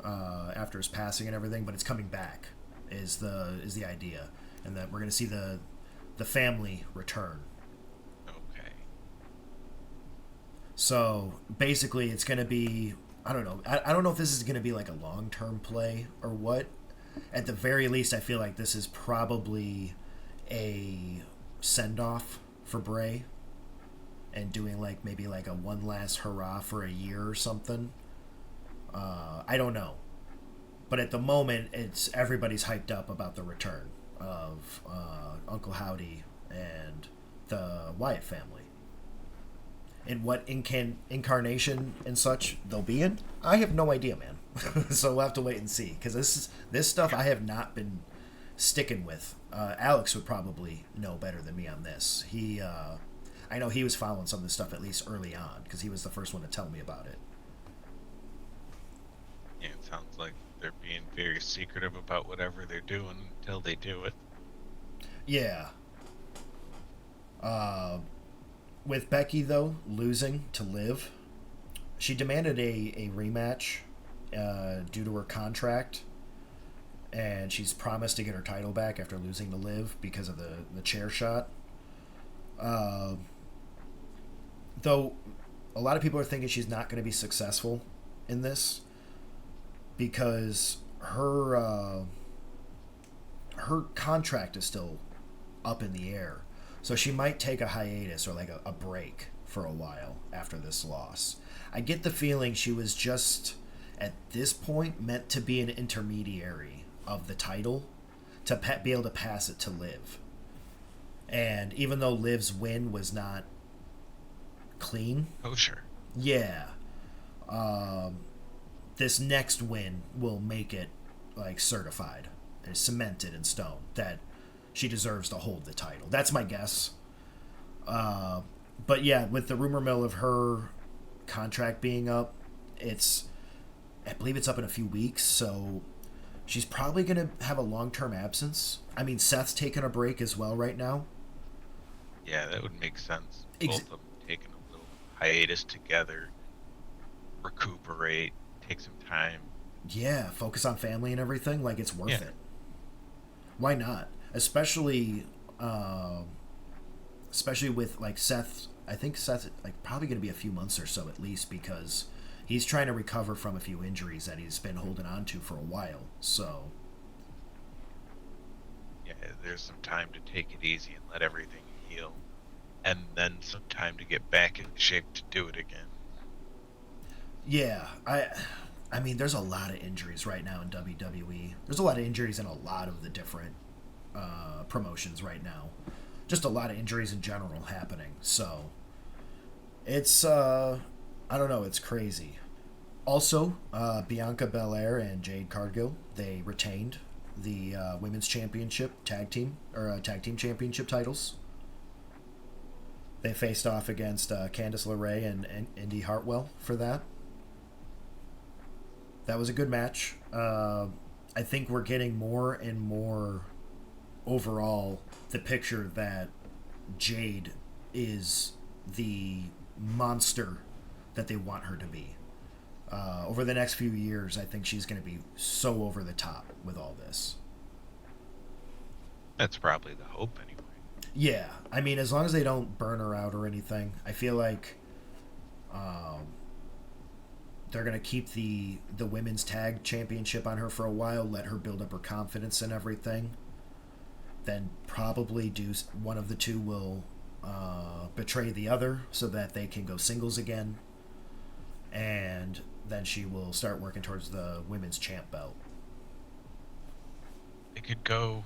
after his passing and everything, but it's coming back is the idea, and that we're going to see the family return. Okay. So basically, it's going to be, I don't know. I don't know if this is going to be like a long-term play or what. At the very least, I feel like this is probably a send-off for Bray and doing like maybe like a one last hurrah for a year or something. I don't know. But at the moment, everybody's hyped up about the return of Uncle Howdy and the Wyatt family. And what incarnation and such they'll be in, I have no idea, man. So we'll have to wait and see. Because this stuff I have not been sticking with. Alex would probably know better than me on this. I know he was following some of this stuff at least early on, because he was the first one to tell me about it. Yeah, it sounds like they're being very secretive about whatever they're doing until they do it. Yeah. With Becky, though, losing to Liv, she demanded a rematch due to her contract, and she's promised to get her title back after losing to Liv because of the chair shot. Though a lot of people are thinking she's not going to be successful in this because her contract is still up in the air. So she might take a hiatus or like a break for a while after this loss. I get the feeling she was just, at this point, meant to be an intermediary of the title to be able to pass it to Liv. And even though Liv's win was not clean. Oh, sure. Yeah. this next win will make it like certified and cemented in stone that she deserves to hold the title. That's my guess. But yeah, with the rumor mill of her contract being up, I believe it's up in a few weeks, so she's probably going to have a long-term absence. I mean, Seth's taking a break as well right now. Yeah, that would make sense. Both of them taking a little hiatus together, recuperate, take some time. Yeah, focus on family and everything. Like, it's worth it. Why not? Especially with, like, Seth. I think Seth's, like, probably going to be a few months or so at least, because he's trying to recover from a few injuries that he's been holding on to for a while. So, Yeah, there's some time to take it easy and let everything heal. And then some time to get back in shape to do it again. yeah, I mean, there's a lot of injuries right now in WWE. There's a lot of injuries in a lot of the different promotions right now. Just a lot of injuries in general happening. So, it's, I don't know, it's crazy. Also, Bianca Belair and Jade Cargill, they retained the women's championship tag team championship titles. They faced off against Candice LeRae and Indy Hartwell for that. That was a good match. I think we're getting more and more overall the picture that Jade is the monster that they want her to be. Over the next few years, I think she's going to be so over the top with all this. That's probably the hope anyway. Yeah, I mean, as long as they don't burn her out or anything, I feel like they're going to keep the women's tag championship on her for a while, let her build up her confidence and everything. Then probably one of the two will betray the other so that they can go singles again. And then she will start working towards the women's champ belt. They could go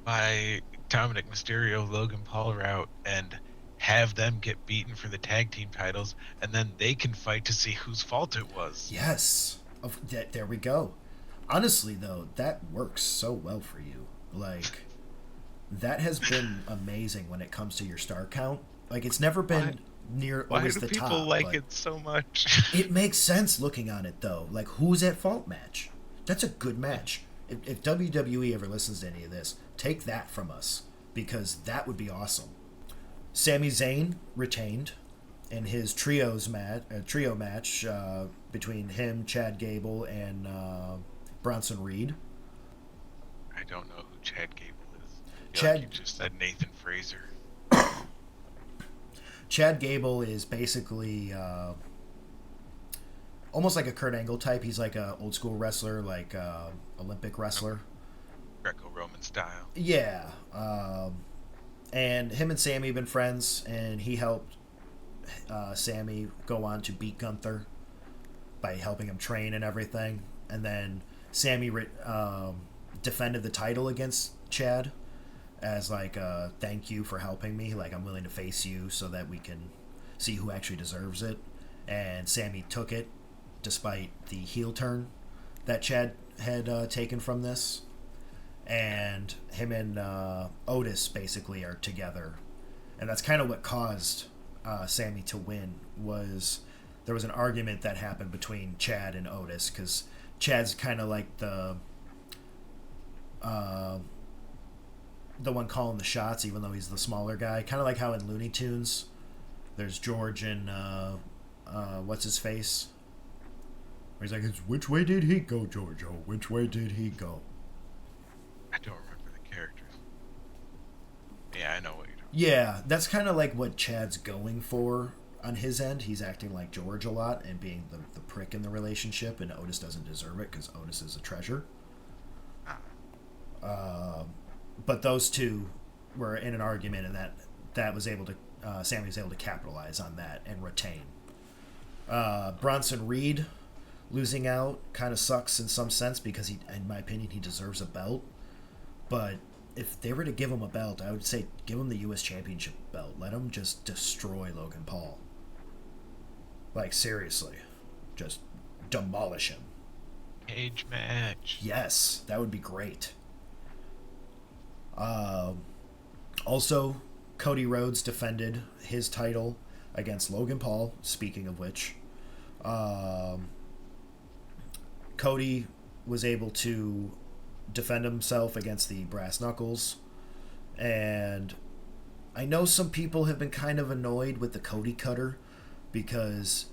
by Dominic Mysterio, Logan Paul route and have them get beaten for the tag team titles, and then they can fight to see whose fault it was. Yes. There we go. Honestly, though, that works so well for you. Like, that has been amazing when it comes to your star count. Like, it's never been near always the top. Why do people like it so much? It makes sense looking on it, though. Like, who's at fault match? That's a good match. If WWE ever listens to any of this, take that from us, because that would be awesome. Sami Zayn retained in his trio match between him, Chad Gable, and Bronson Reed. I don't know who Chad Gable is. Chad, you just said Nathan Fraser. Chad Gable is basically almost like a Kurt Angle type. He's like a old school wrestler, like Olympic wrestler. Greco-Roman style. Yeah. And him and Sammy have been friends, and he helped Sammy go on to beat Gunther by helping him train and everything. And then Sammy defended the title against Chad as like a thank you for helping me. Like, I'm willing to face you so that we can see who actually deserves it. And Sammy took it despite the heel turn that Chad had taken from this. And him and Otis basically are together, and that's kind of what caused Sammy to win. There was an argument that happened between Chad and Otis, because Chad's kind of like the one calling the shots, even though he's the smaller guy. Kind of like how in Looney Tunes, there's George and what's his face, where he's like, "Which way did he go, Giorgio? Which way did he go?" I don't remember the characters. Yeah, I know what you're talking about. Yeah, that's kind of like what Chad's going for on his end. He's acting like George a lot and being the prick in the relationship, and Otis doesn't deserve it because Otis is a treasure. But those two were in an argument, and that was able to Sammy was able to capitalize on that and retain. Bronson Reed losing out kind of sucks in some sense, because in my opinion, he deserves a belt. But if they were to give him a belt, I would say give him the U.S. Championship belt. Let him just destroy Logan Paul. Like, seriously. Just demolish him. Cage match. Yes, that would be great. Also, Cody Rhodes defended his title against Logan Paul. Speaking of which, Cody was able to defend himself against the Brass Knuckles, and I know some people have been kind of annoyed with the Cody Cutter because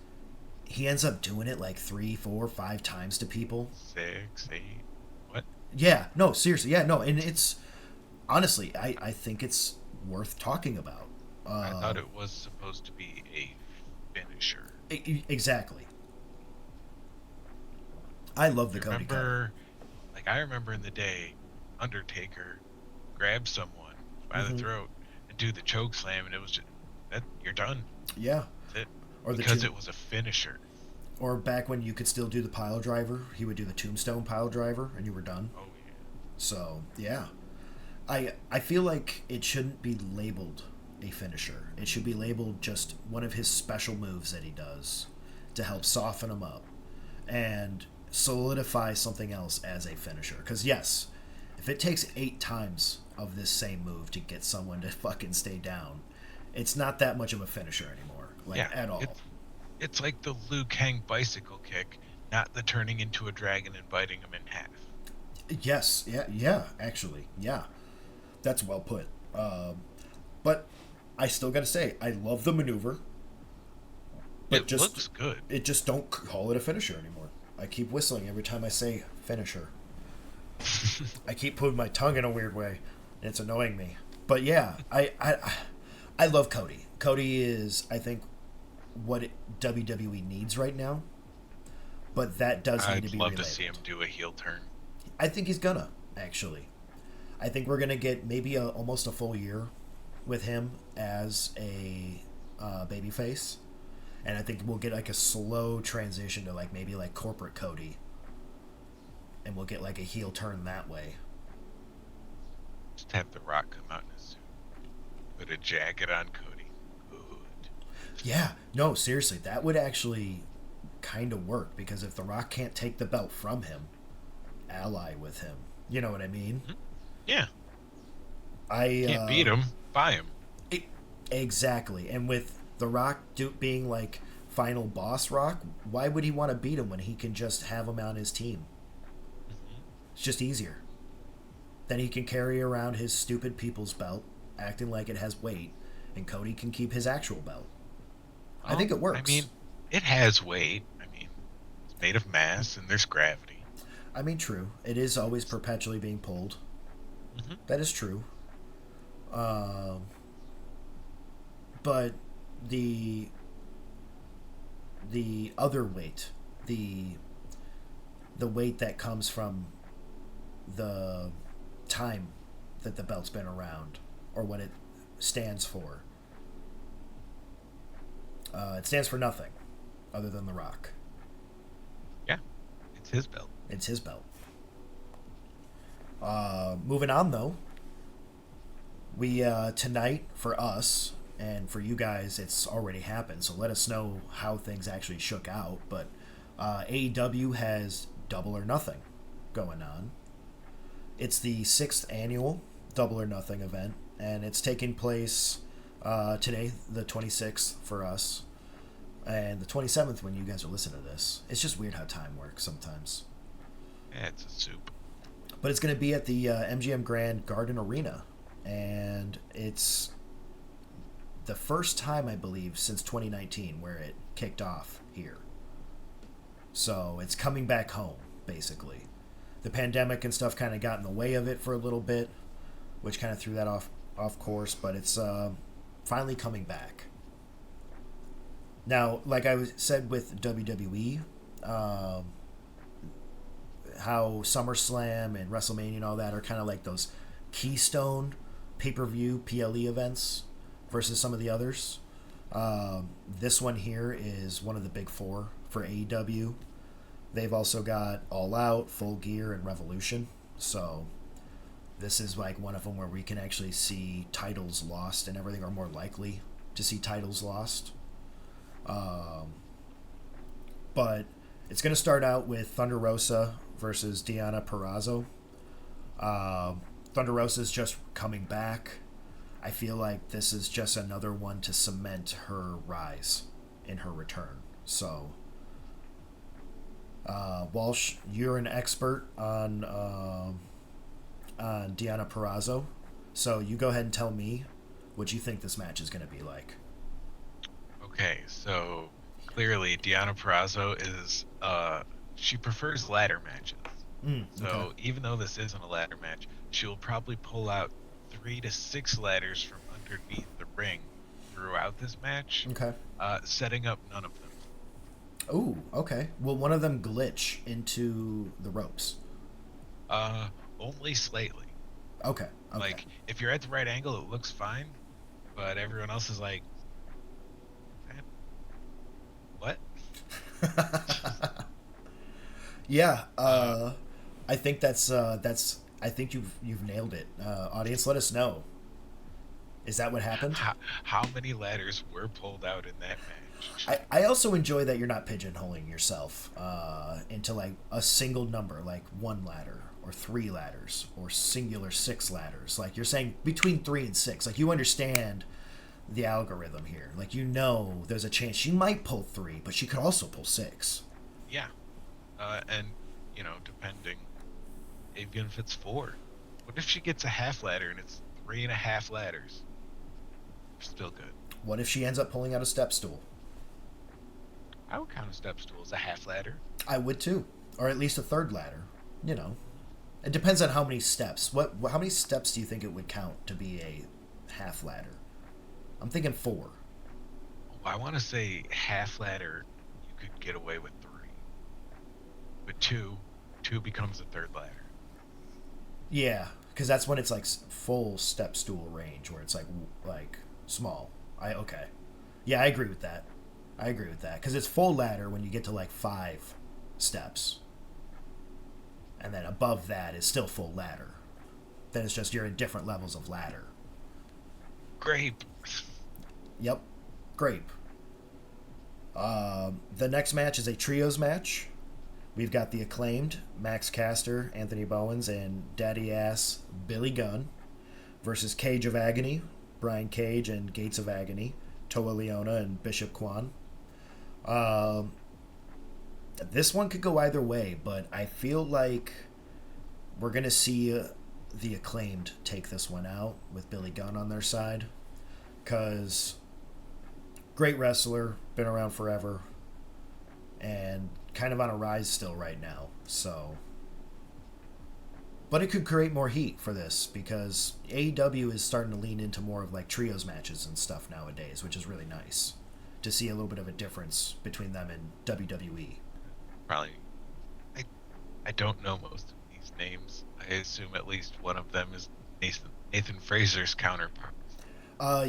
he ends up doing it like 3, 4, 5 times to people. 6, 8. What? Yeah, no, seriously, yeah, no, and it's honestly, I think it's worth talking about. I thought it was supposed to be a finisher. Exactly. I love the Cody Cutter. I remember in the day, Undertaker grabbed someone by the throat and do the choke slam, and it was just that you're done. Yeah. That's it. Or because it was a finisher. Or back when you could still do the pile driver, he would do the tombstone pile driver, and you were done. Oh yeah. So yeah, I feel like it shouldn't be labeled a finisher. It should be labeled just one of his special moves that he does to help soften him up and solidify something else as a finisher. Because yes, if it takes 8 times of this same move to get someone to fucking stay down, it's not that much of a finisher anymore, at all. It's like the Liu Kang bicycle kick, not the turning into a dragon and biting him in half. Yes, yeah, actually, yeah. That's well put. But I still gotta say, I love the maneuver. But it looks good. It just don't call it a finisher anymore. I keep whistling every time I say finisher. I keep putting my tongue in a weird way. And it's annoying me. But yeah, I love Cody. Cody is, I think, what WWE needs right now. But that does need to be I'd love relabeled. to see him do a heel turn. I think he's gonna, actually. I think we're gonna get maybe almost a full year with him as a babyface, and I think we'll get like a slow transition to maybe corporate Cody, and we'll get like a heel turn that way. Just have The Rock come out in a suit, put a jacket on Cody. Good. Yeah, no, seriously, that would actually kind of work, because if The Rock can't take the belt from him, ally with him. You know what I mean? Yeah. I can't beat him. Buy him. Exactly. And with The Rock being final boss Rock, why would he want to beat him when he can just have him on his team? It's just easier. Then he can carry around his stupid people's belt, acting like it has weight, and Cody can keep his actual belt. I think it works. I mean, it has weight. I mean, it's made of mass and there's gravity. I mean, true. It is always perpetually being pulled. That is true. But the other weight, the weight that comes from the time that the belt's been around, or what it stands for, it stands for nothing other than The Rock. Yeah, it's his belt. It's his belt. Moving on, though. We, tonight, for us, and for you guys, it's already happened, so let us know how things actually shook out. But AEW has Double or Nothing going on. It's the 6th annual Double or Nothing event, and it's taking place today, the 26th for us, and the 27th when you guys are listening to this. It's just weird how time works sometimes. Yeah, it's a soup. But it's going to be at the MGM Grand Garden Arena, and it's the first time, I believe, since 2019 where it kicked off here. So it's coming back home, basically. The pandemic and stuff kind of got in the way of it for a little bit, which kind of threw that off course, but it's finally coming back. Now, like I said with WWE, how SummerSlam and WrestleMania and all that are kind of like those keystone pay-per-view PLE events versus some of the others. This one here is one of the big 4 for AEW. They've also got All Out, Full Gear, and Revolution. So this is one of them where we can actually see titles lost and everything, or more likely to see titles lost. But It's going to start out with Thunder Rosa versus Deanna Purrazzo. Thunder Rosa's just coming back. I feel like this is just another one to cement her rise in her return. So, Walsh, you're an expert on Deanna Purrazzo, so you go ahead and tell me what you think this match is going to be like. Okay, so clearly Deanna Purrazzo is she prefers ladder matches. So Okay. even though this isn't a ladder match, she will probably pull out 3 to 6 ladders from underneath the ring throughout this match, Okay. setting up none of them. Ooh, okay. Will one of them glitch into the ropes? Only slightly. Okay. Okay. Like if you're at the right angle, it looks fine, but everyone else is like, "Eh, what?" Yeah. I think that's. I think you've nailed it. Audience, let us know. Is that what happened? How many ladders were pulled out in that match? I also enjoy that you're not pigeonholing yourself into like a single number, like 1 ladder or 3 ladders or singular 6 ladders. Like you're saying between 3 and 6. Like you understand the algorithm here. Like you know there's a chance she might pull 3, but she could also pull 6. Yeah, and depending, even if it's 4, what if she gets a half ladder and it's 3.5 ladders? Still good. What if she ends up pulling out a step stool? I would count a step stool as a half ladder. I would too, or at least a 3rd ladder. You know, it depends on how many steps. How many steps do you think it would count to be a half ladder? I'm thinking 4. I want to say half ladder, you could get away with 3, but two becomes a 3rd ladder. Yeah, because that's when it's like full step stool range, where it's like small. Okay. Yeah, I agree with that. Because it's full ladder when you get to like 5 steps, and then above that is still full ladder. Then it's just you're in different levels of ladder. Grape. Yep, grape. The next match is a trios match. We've got the Acclaimed, Max Caster, Anthony Bowens, and Daddy Ass Billy Gunn versus Cage of Agony, Brian Cage and Gates of Agony, Toa Leona and Bishop Kwan. This one could go either way, but I feel like we're going to see the Acclaimed take this one out with Billy Gunn on their side. Because great wrestler, been around forever, and kind of on a rise still right now. So, but it could create more heat for this because AEW is starting to lean into more of like trios matches and stuff nowadays, which is really nice to see a little bit of a difference between them and WWE. Probably. I don't know most of these names. I assume at least one of them is Nathan Fraser's counterpart.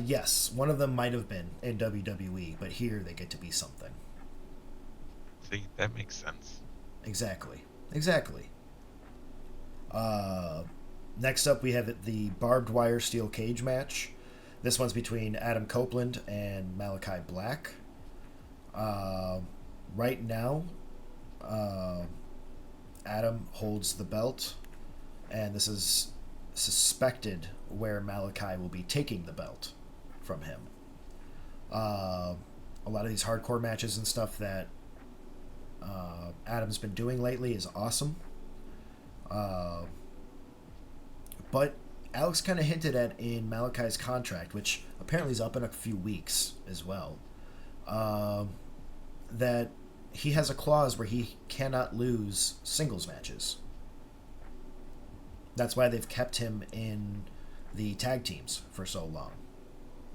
Yes, one of them might have been in WWE, but here they get to be something. See, that makes sense. Exactly. Next up, we have the barbed wire steel cage match. This one's between Adam Copeland and Malachi Black. Right now, Adam holds the belt, and this is suspected where Malachi will be taking the belt from him. A lot of these hardcore matches and stuff that Adam's been doing lately is awesome. But Alex kind of hinted at in Malachi's contract, which apparently is up in a few weeks as well, that he has a clause where he cannot lose singles matches. That's why they've kept him in the tag teams for so long,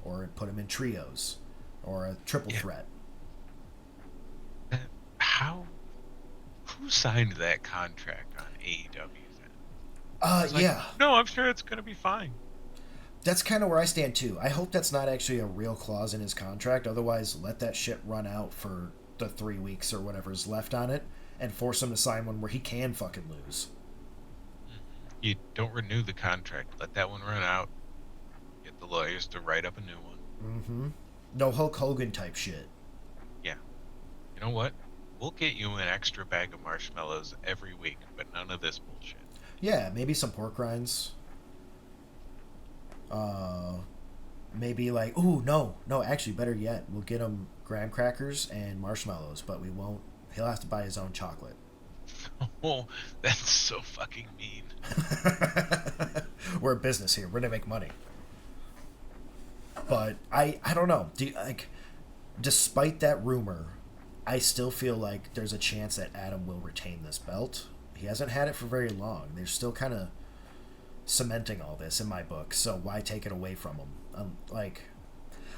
or put him in trios, or a triple threat. Who signed that contract on AEW's end? Yeah. No, I'm sure it's going to be fine. That's kind of where I stand too. I hope that's not actually a real clause in his contract. Otherwise, let that shit run out for the 3 weeks or whatever's left on it, and force him to sign one where he can fucking lose. You don't renew the contract. Let that one run out. Get the lawyers to write up a new one. Mm-hmm. No Hulk Hogan type shit. Yeah. You know what? we'll get you an extra bag of marshmallows every week, but none of this bullshit. Yeah, maybe some pork rinds. Uh, Maybe like, ooh, no, actually, better yet, we'll get him graham crackers and marshmallows, but we won't. He'll have to buy his own chocolate. Oh, that's so fucking mean. We're a business here. We're gonna make money. But I don't know. Like, despite that rumor, I still feel like there's a chance that Adam will retain this belt. He hasn't had it for very long. They're still kind of cementing all this in my book. So why take it away from him? Like,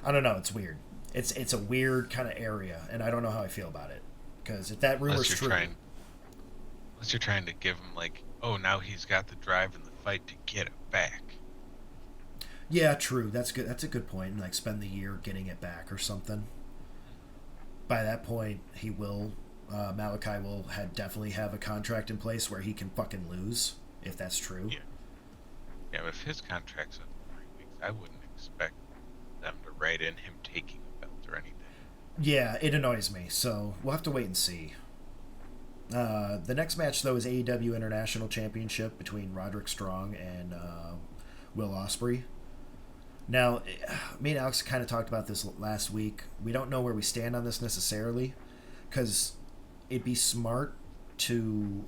I don't know. It's weird. It's a weird kind of area, and I don't know how I feel about it. Because if that rumor's true, Unless you're trying to give him like, oh, now he's got the drive in the fight to get it back. yeah, true. That's good. That's a good point. And like spend the year getting it back or something. By that point, he will. Malachi will definitely have a contract in place where he can fucking lose if that's true. Yeah. Yeah, but if his contract's up in 3 weeks, I wouldn't expect them to write in him taking a belt or anything. Yeah, it annoys me. So we'll have to wait and see. The next match, though, is AEW International Championship between Roderick Strong and Will Ospreay. Now, me and Alex kind of talked about this last week. We don't know where we stand on this necessarily, because it'd be smart to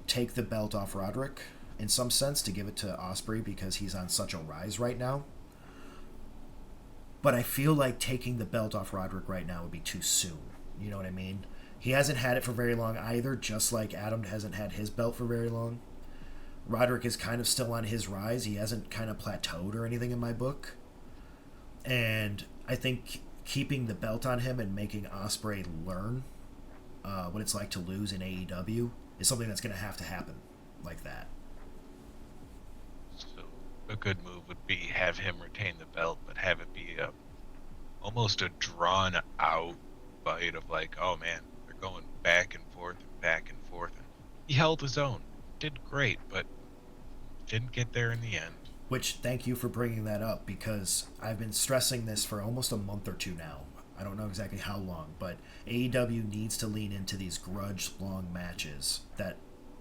take the belt off Roderick in some sense to give it to Ospreay because he's on such a rise right now. But I feel like taking the belt off Roderick right now would be too soon. You know what I mean? He hasn't had it for very long either, just like Adam hasn't had his belt for very long. Roderick is kind of still on his rise. He hasn't kind of plateaued or anything in my book. And I think keeping the belt on him and making Ospreay learn what it's like to lose in AEW is something that's going to happen like that. So a good move would be have him retain the belt, but have it be almost a drawn out fight of like, oh man, they're going back and forth and back and forth. And he held his own, did great, but didn't get there in the end. Which, thank you for bringing that up, because I've been stressing this for almost a month or two now. I don't know exactly how long, but AEW needs to lean into these grudge-long matches that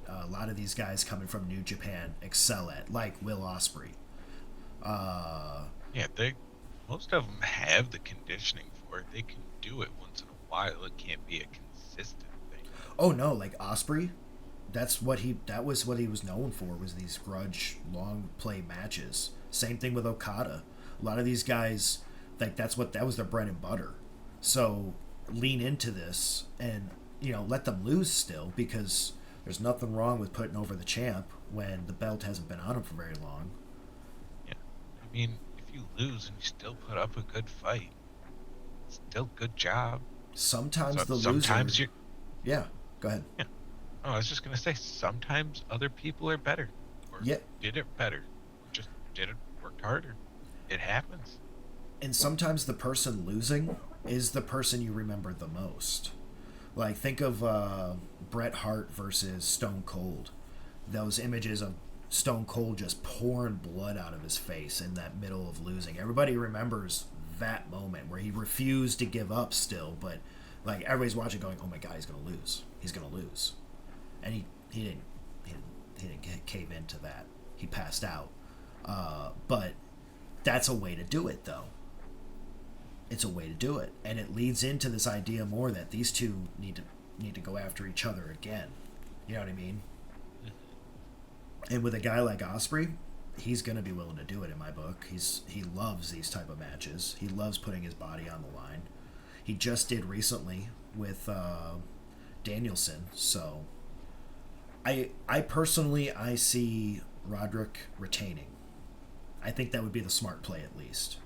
a lot of these guys coming from New Japan excel at, like Will Ospreay. Yeah, most of them have the conditioning for it. They can do it once in a while. It can't be a consistent thing. Oh no, like Ospreay, that was what he was known for, was these grudge long play matches. Same thing with Okada. A lot of these guys, like that was their bread and butter. So lean into this and let them lose still, because there's nothing wrong with putting over the champ when the belt hasn't been on him for very long. Yeah, I mean, if you lose and you still put up a good fight, still good job. Sometimes sometimes you. Yeah, go ahead. Yeah. Oh, I was just gonna say, sometimes other people are better, or did it better, or just worked harder. It happens. And sometimes the person losing is the person you remember the most. Like, think of Bret Hart versus Stone Cold. Those images of Stone Cold just pouring blood out of his face in that middle of losing. Everybody remembers that moment where he refused to give up still, but like everybody's watching going, oh my god, he's gonna lose. He's gonna lose. And he didn't cave into that. He passed out. But that's a way to do it, though. It's a way to do it, and it leads into this idea more that these two need to go after each other again. You know what I mean? And with a guy like Ospreay, he's gonna be willing to do it in my book. He loves these type of matches. He loves putting his body on the line. He just did recently with Danielson. So I personally see Roderick retaining. I think that would be the smart play, at least.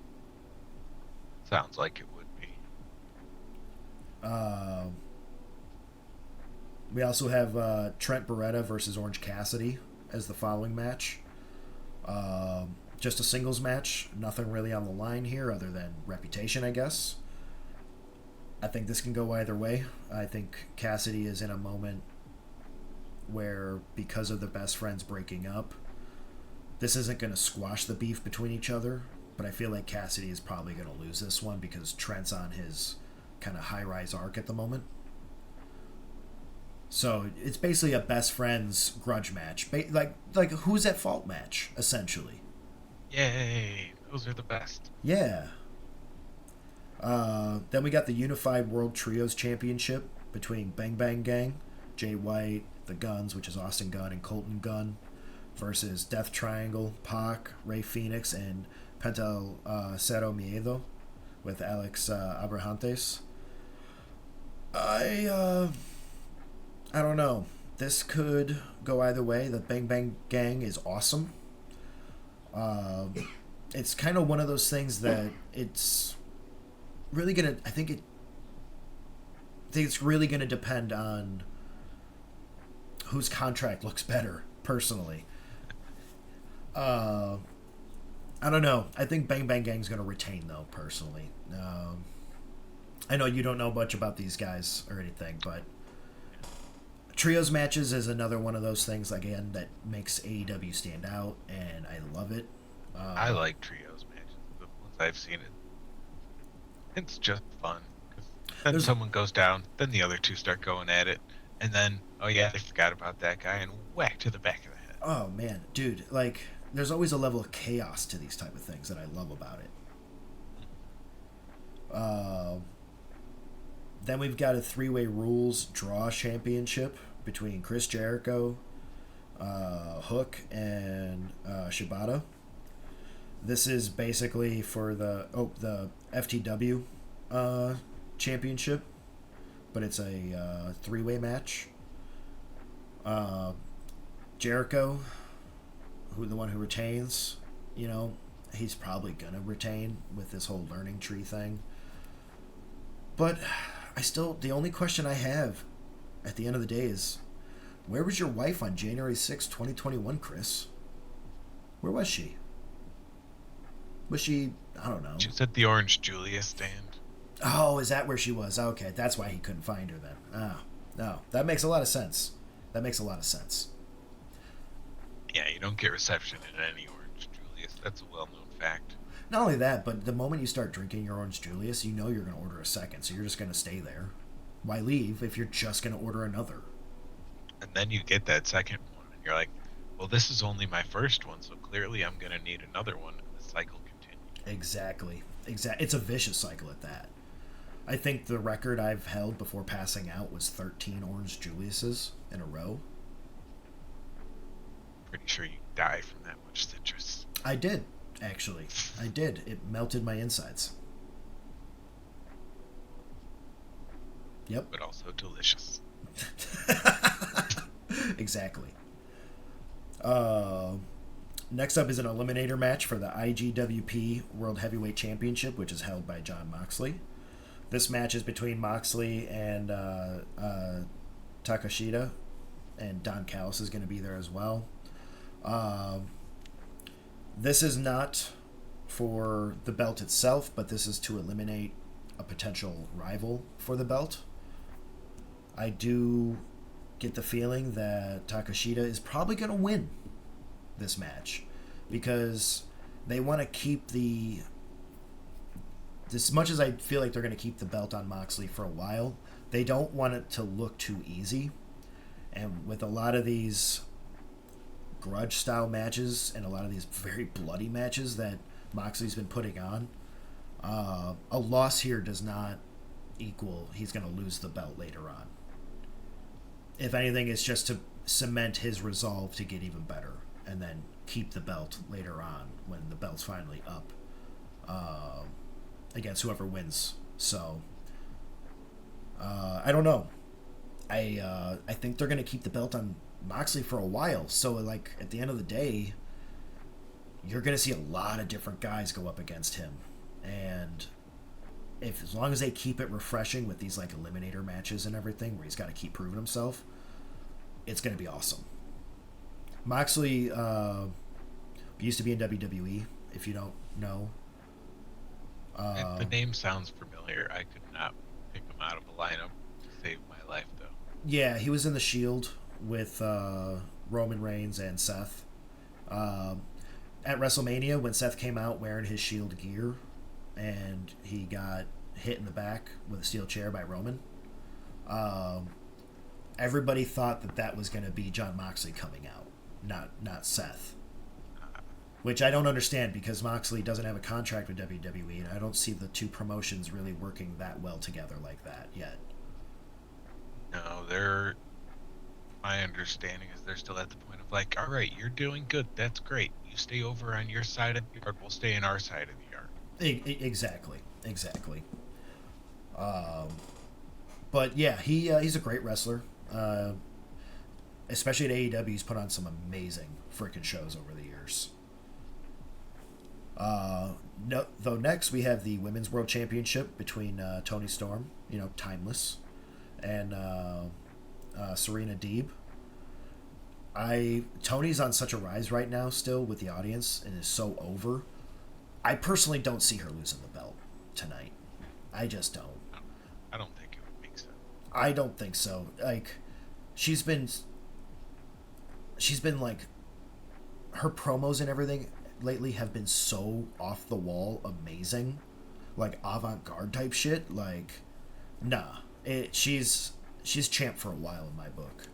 Sounds like it would be. We also have Trent Beretta versus Orange Cassidy as the following match. Just a singles match. Nothing really on the line here other than reputation, I guess. I think this can go either way. I think Cassidy is in a moment where, because of the best friends breaking up, this isn't going to squash the beef between each other, but I feel like Cassidy is probably going to lose this one because Trent's on his kind of high-rise arc at the moment. So it's basically a best friends grudge match, like who's at fault match essentially. Yay! Those are the best. Yeah. Then we got the Unified World Trios Championship between Bang Bang Gang, Jay White, the Guns, which is Austin Gunn and Colton Gunn, versus Death Triangle, Pac, Ray Phoenix, and Pentel Cero Miedo with Alex Abrahantes. I don't know. This could go either way. The Bang Bang Gang is awesome. It's kind of one of those things that it's really gonna. I think it's really gonna depend on whose contract looks better. Personally, I don't know. I think Bang Bang Gang's gonna retain though. Personally, I know you don't know much about these guys or anything, but trios matches is another one of those things again that makes AEW stand out, and I love it. I like trios matches. The ones I've seen it's just fun. 'Cause then someone goes down, then the other two start going at it, and then oh yeah, they forgot about that guy and whack to the back of the head. Oh man, dude, like there's always a level of chaos to these type of things that I love about it. Then we've got a three-way rules draw championship between Chris Jericho, Hook, and Shibata. This is basically for the FTW championship, but it's a three-way match. Jericho, the one who retains, he's probably gonna retain with this whole learning tree thing. But the only question I have at the end of the day is, where was your wife on January 6, 2021, Chris? Where was she? Was she, I don't know. She was at the Orange Julia stand. Oh, is that where she was? Okay, that's why he couldn't find her then. No, that makes a lot of sense. Yeah, you don't get reception at any Orange Julius. That's a well-known fact. Not only that, but the moment you start drinking your Orange Julius, you know you're going to order a second, so you're just going to stay there. Why leave if you're just going to order another? And then you get that second one, and you're like, well, this is only my first one, so clearly I'm going to need another one, and the cycle continues. Exactly. It's a vicious cycle at that. I think the record I've held before passing out was 13 Orange Juliuses in a row. Pretty sure you die from that much citrus. I did, actually. I did. It melted my insides. Yep. But also delicious. Exactly. Next up is an eliminator match for the IGWP World Heavyweight Championship, which is held by Jon Moxley. This match is between Moxley and Takashita, and Don Callis is going to be there as well. This is not for the belt itself, but this is to eliminate a potential rival for the belt. I do get the feeling that Takashita is probably going to win this match because they want to keep as much as I feel like they're going to keep the belt on Moxley for a while, they don't want it to look too easy. And with a lot of these grudge style matches and a lot of these very bloody matches that Moxley's been putting on, a loss here does not equal he's going to lose the belt later on. If anything, it's just to cement his resolve to get even better and then keep the belt later on when the belt's finally up against whoever wins. So I don't know. I think they're going to keep the belt on Moxley for a while. So like at the end of the day, you're going to see a lot of different guys go up against him. And as long as they keep it refreshing with these like eliminator matches and everything where he's got to keep proving himself, it's going to be awesome. Moxley used to be in WWE, if you don't know. The name sounds familiar. I could not pick him out of a lineup to save my life, though. Yeah, he was in the Shield with Roman Reigns and Seth. At WrestleMania, when Seth came out wearing his Shield gear, and he got hit in the back with a steel chair by Roman. everybody thought that that was going to be Jon Moxley coming out, not Seth. Which I don't understand because Moxley doesn't have a contract with WWE, and I don't see the two promotions really working that well together like that yet. No, they're. My understanding is they're still at the point of like, all right, you're doing good. That's great. You stay over on your side of the yard. We'll stay in our side of the yard. Exactly. But yeah, he's a great wrestler. Especially at AEW, he's put on some amazing freaking shows over the years. No, though next we have the Women's World Championship between Toni Storm, timeless, and Serena Deeb. Tony's on such a rise right now still with the audience and is so over. I personally don't see her losing the belt tonight. I just don't. I don't think it would make sense. I don't think so. Like, she's been like, her promos and everything lately have been so off the wall amazing, like avant-garde type shit. Like, nah, she's champ for a while in my book.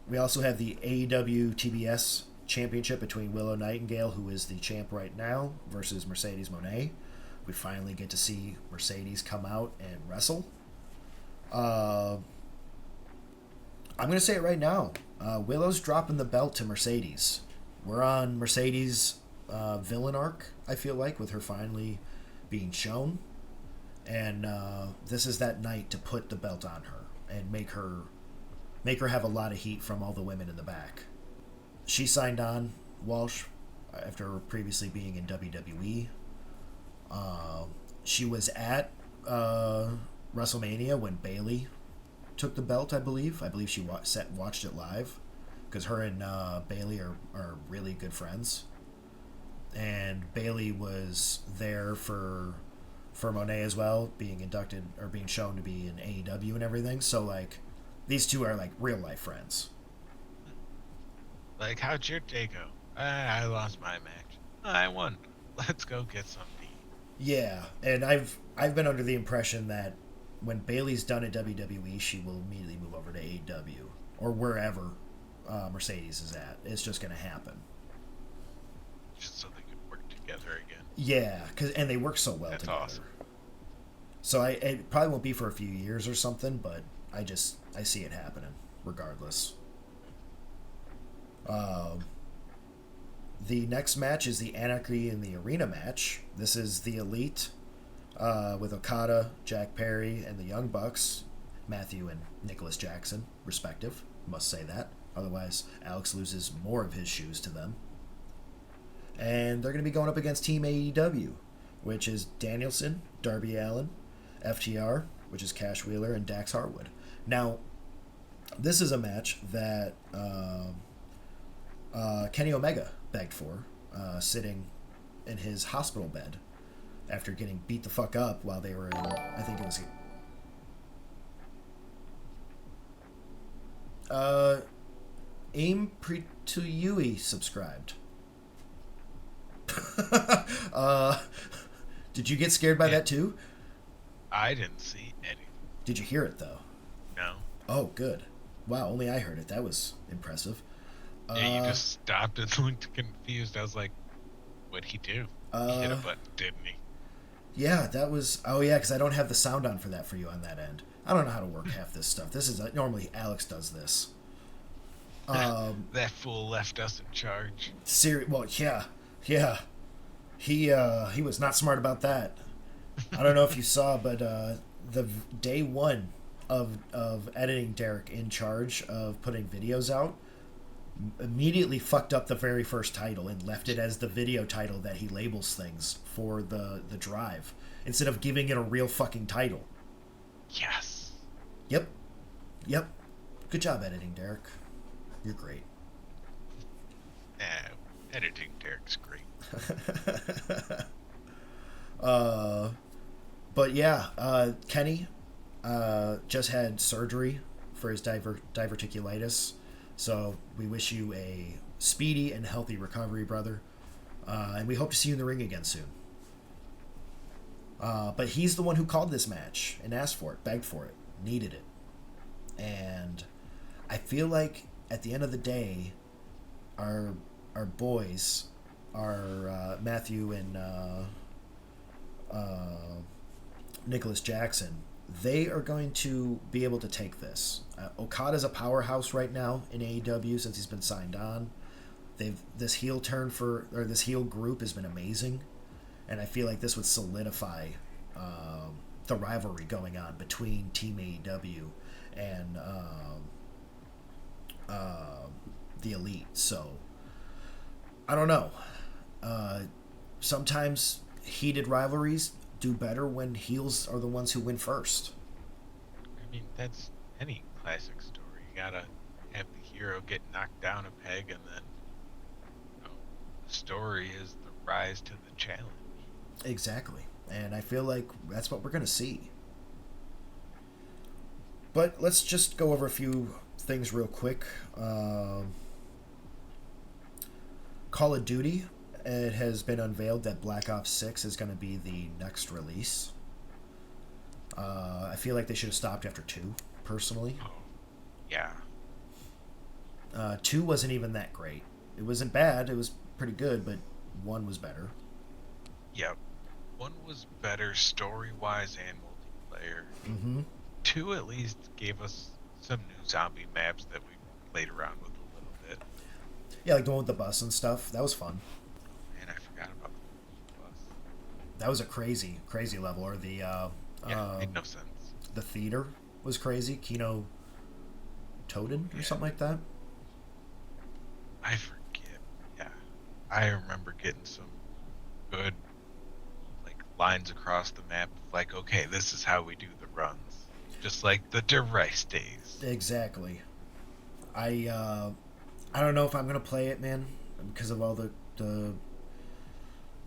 We also have the AEW TBS Championship between Willow Nightingale, who is the champ right now, versus Mercedes Moné. We finally get to see Mercedes come out and wrestle. I'm going to say it right now. Willow's dropping the belt to Mercedes. We're on Mercedes' villain arc, I feel like, with her finally being shown. And this is that night to put the belt on her and make her have a lot of heat from all the women in the back. She signed on, Walsh, after previously being in WWE. She was at WrestleMania when Bayley took the belt, I believe. I believe she watched it live because her and Bayley are really good friends. And Bayley was there for Monet as well, being inducted or being shown to be in AEW and everything. So, like, these two are, like, real life friends. Like, how'd your day go? I lost my match. I won. Let's go get some tea. Yeah, and I've been under the impression that when Bayley's done at WWE, she will immediately move over to AEW or wherever Mercedes is at. It's just going to happen. Just so they can work together again. Yeah, and they work so well That's together. awesome. So it probably won't be for a few years or something, but I see it happening regardless. The next match is the Anarchy in the Arena match. This is the Elite with Okada, Jack Perry, and the Young Bucks, Matthew and Nicholas Jackson, respective. Must say that. Otherwise, Alex loses more of his shoes to them. And they're going to be going up against Team AEW, which is Danielson, Darby Allin, FTR, which is Cash Wheeler, and Dax Harwood. Now, this is a match that Kenny Omega begged for, sitting in his hospital bed after getting beat the fuck up while they were in, I think it was... Aim Prituyui subscribed. Did you get scared by that too? I didn't see anything. Did you hear it though? No. Oh, good. Wow, only I heard it. That was impressive. Yeah, you just stopped and looked confused. I was like, what'd he do? He hit a button, didn't he? Yeah, that was... Oh, yeah, because I don't have the sound on for that for you on that end. I don't know how to work half this stuff. This is... normally, Alex does this. That fool left us in charge. Well, yeah. He was not smart about that. I don't know if you saw, but the day one of editing Derek in charge of putting videos out immediately fucked up the very first title and left it as the video title that he labels things for the drive instead of giving it a real fucking title. Yes. Yep. Good job editing, Derek. You're great. Editing Derek's great. But yeah, Kenny just had surgery for his diverticulitis. So we wish you a speedy and healthy recovery, brother. And we hope to see you in the ring again soon. But he's the one who called this match and asked for it, begged for it. needed it. And I feel like at the end of the day, our boys, our Matthew and Nicholas Jackson, they are going to be able to take this. Okada's a powerhouse right now in AEW since he's been signed on. This heel group has been amazing, and I feel like this would solidify the rivalry going on between Team AEW and the Elite. So I don't know. Sometimes heated rivalries do better when heels are the ones who win first. I mean, that's any classic story. You gotta have the hero get knocked down a peg, and then the story is the rise to the challenge. Exactly. And I feel like that's what we're going to see. But let's just go over a few things real quick. Call of Duty, it has been unveiled that Black Ops 6 is going to be the next release. I feel like they should have stopped after 2, personally. Oh, yeah. 2 wasn't even that great. It wasn't bad, it was pretty good, but 1 was better. Yep. 1 was better story-wise and multiplayer. Mm-hmm. 2 at least gave us some new zombie maps that we played around with a little bit. Yeah, like the one with the bus and stuff. That was fun. And I forgot about the bus. That was a crazy, crazy level. Or the made no sense. The theater was crazy. Kino Toden or something like that. I forget. Yeah. I remember getting some good lines across the map of okay, this is how we do the runs. Just like the DeRice days. Exactly. I don't know if I'm gonna play it, man, because of all the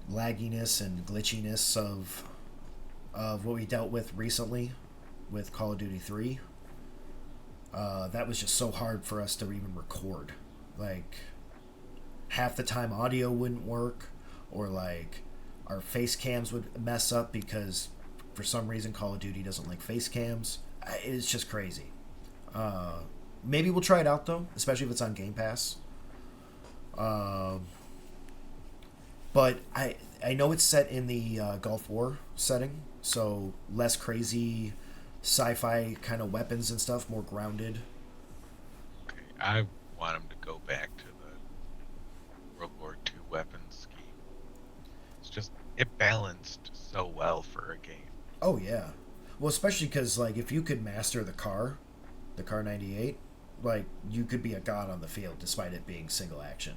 lagginess and glitchiness of what we dealt with recently with Call of Duty 3. That was just so hard for us to even record. Like, half the time audio wouldn't work, or our face cams would mess up because for some reason Call of Duty doesn't like face cams. It's just crazy. Maybe we'll try it out though, especially if it's on Game Pass. But I know it's set in the Gulf War setting, so less crazy sci-fi kind of weapons and stuff, more grounded. Okay, I want them to go back to the World War II weapons scheme. It's just, it balanced so well for a game. Oh yeah, well, especially because if you could master the Car 98, you could be a god on the field despite it being single action.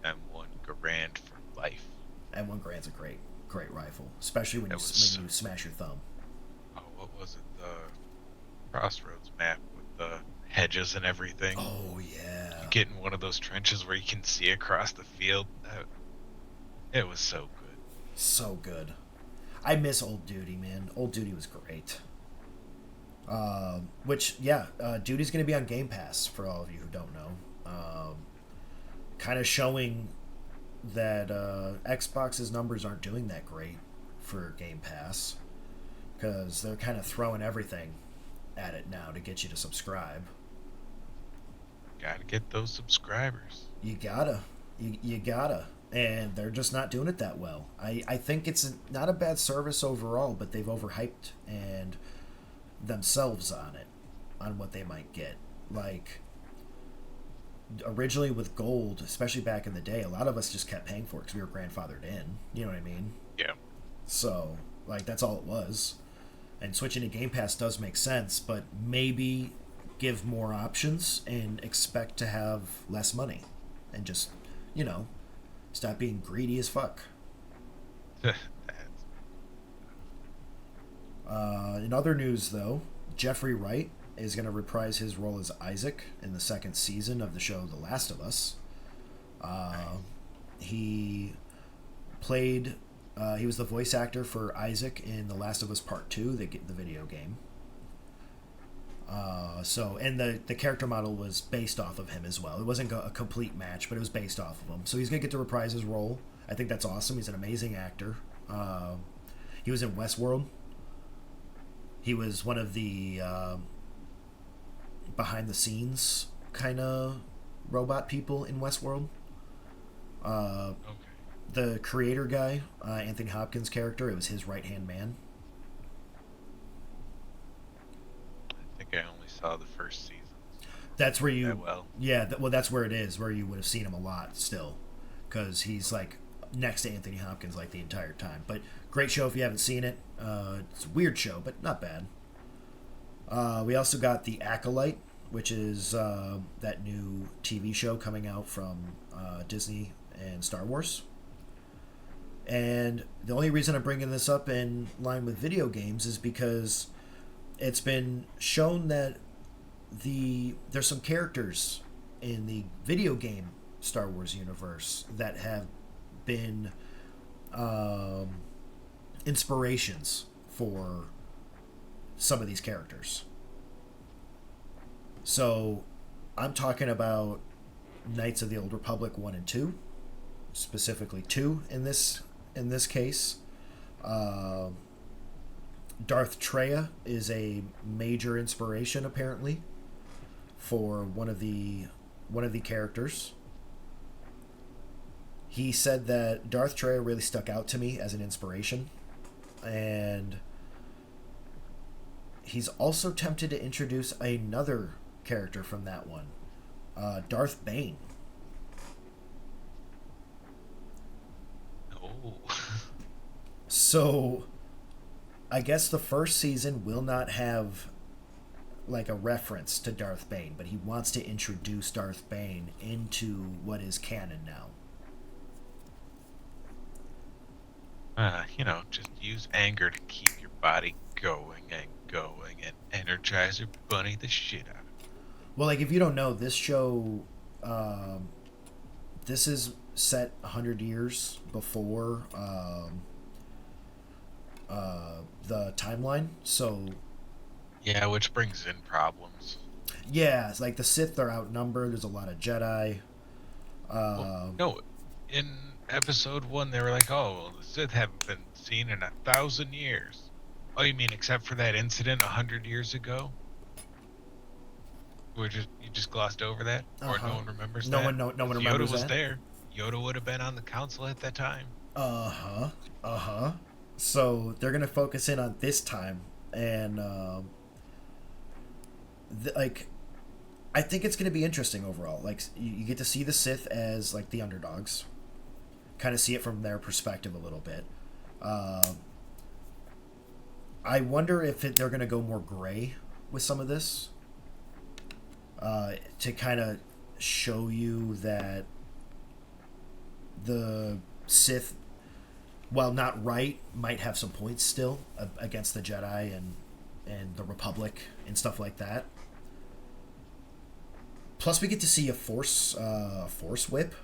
M1 Garand for life. M1 Garand's a great rifle, especially when you smash your thumb. Oh, what was it? The Crossroads map with the hedges and everything. Oh yeah. You get in one of those trenches where you can see across the field. It was so good. So good. I miss Old Duty, man. Old Duty was great. Duty's going to be on Game Pass for all of you who don't know. Kind of showing that Xbox's numbers aren't doing that great for Game Pass, because they're kind of throwing everything at it now to get you to subscribe. Gotta get those subscribers. You gotta. You gotta. And they're just not doing it that well. I think it's not a bad service overall, but they've overhyped and themselves on it, on what they might get. Originally with Gold, especially back in the day, a lot of us just kept paying for it because we were grandfathered in. You know what I mean? Yeah. So, that's all it was. And switching to Game Pass does make sense, but maybe give more options and expect to have less money. And just, stop being greedy as fuck. In other news, though, Jeffrey Wright is going to reprise his role as Isaac in the second season of the show The Last of Us. He played... he was the voice actor for Isaac in The Last of Us Part 2, the video game. And the character model was based off of him as well. It wasn't a complete match, but it was based off of him. So he's going to get to reprise his role. I think that's awesome. He's an amazing actor. He was in Westworld. He was one of the behind the scenes kind of robot people in Westworld. Okay. The creator guy, Anthony Hopkins' character, it was his right hand man. I think I only saw the first season. That's where you, That well. yeah. Well, that's where it is, where you would have seen him a lot still, because he's like next to Anthony Hopkins like the entire time. But great show if you haven't seen it. It's a weird show, but not bad. We also got The Acolyte, which is that new TV show coming out from Disney and Star Wars. And the only reason I'm bringing this up in line with video games is because it's been shown that there's some characters in the video game Star Wars universe that have been inspirations for some of these characters. So I'm talking about Knights of the Old Republic 1 and 2, specifically 2 in this case. Darth Treya is a major inspiration apparently for one of the characters. He said that Darth Treya really stuck out to me as an inspiration, and he's also tempted to introduce another character from that one, Darth Bane. Oh. So, I guess the first season will not have like a reference to Darth Bane, but he wants to introduce Darth Bane into what is canon now. Just use anger to keep your body going and going and Energizer Bunny the shit out of it. Well, like if you don't know, this show, this is set 100 years before the timeline. So Yeah, which brings in problems. yeah, it's like the Sith are outnumbered. There's a lot of Jedi. No, in episode 1 they were like, "Oh, well, the Sith haven't been seen in 1,000 years." Oh, you mean except for that incident 100 years ago? You just glossed over that, or no one remembers No that? one, no one Yoda remembers was that. there. Yoda would have been on the council at that time. So they're gonna focus in on this time, and like, I think it's gonna be interesting overall. Like, you get to see the Sith as like the underdogs, kind of see it from their perspective a little bit. I wonder if they're gonna go more gray with some of this, to kind of show you that the Sith, while not right, might have some points still against the Jedi and the Republic and stuff like that. Plus, we get to see a force whip.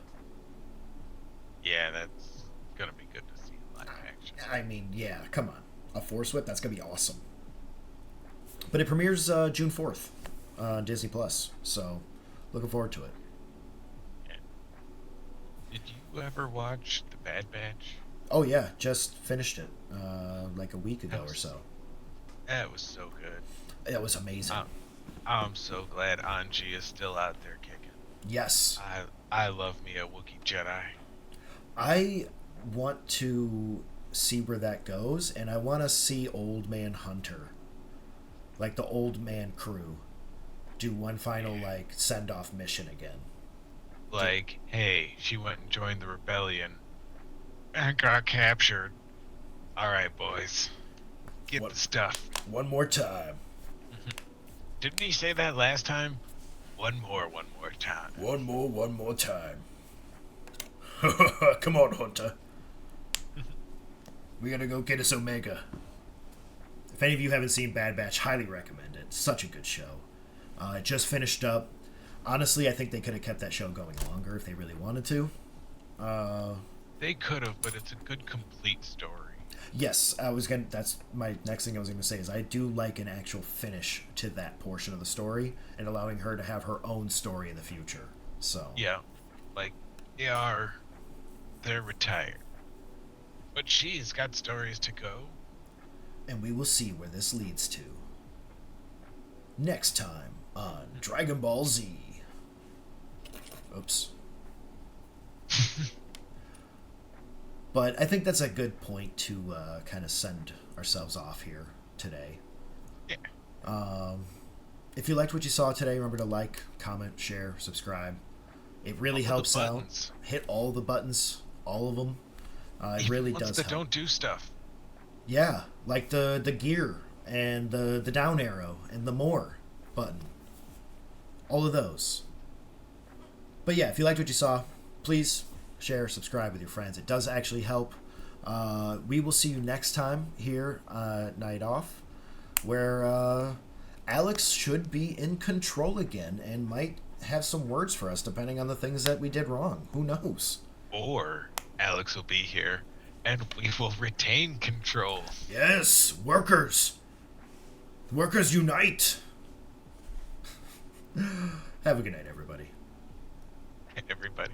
Yeah, that's gonna be good to see in live action. I mean, yeah, come on, a force whip, that's gonna be awesome. But it premieres June 4th on Disney Plus, so looking forward to it. Yeah. Did you ever watch The Bad Batch? Oh yeah, just finished it like a week ago That was- or so. That was so good. It was amazing. I'm so glad Anji is still out there kicking. Yes. I love me a Wookiee Jedi. I want to see where that goes, and I want to see Old Man Hunter, like the Old Man crew, do one final like send off mission again. Like, hey, she went and joined the rebellion and got captured. Alright, boys. Get What? the stuff. One more time. Didn't he say that last time? One more time. One more time. Come on, Hunter. We gotta go get us Omega. If any of you haven't seen Bad Batch, highly recommend it. Such a good show. It just finished up. Honestly, I think they could have kept that show going longer if they really wanted to. They could have, but it's a good, complete story. Yes, that's my next thing I was gonna say is I do like an actual finish to that portion of the story and allowing her to have her own story in the future. So Yeah. Like, they're retired. But she's got stories to go. And we will see where this leads to. Next time on Dragon Ball Z. Oops. But I think that's a good point to kind of send ourselves off here today. Yeah. If you liked what you saw today, remember to like, comment, share, subscribe. It really helps out. Hit all the buttons, all of them. It really does help. Don't do stuff. Yeah, like the gear and the down arrow and the more button. All of those. But yeah, if you liked what you saw, please share, subscribe with your friends. It does actually help. We will see you next time here Night Off, where Alex should be in control again and might have some words for us depending on the things that we did wrong. Who knows? Or Alex will be here and we will retain control. Yes, workers. Workers unite. Have a good night, everybody. Everybody.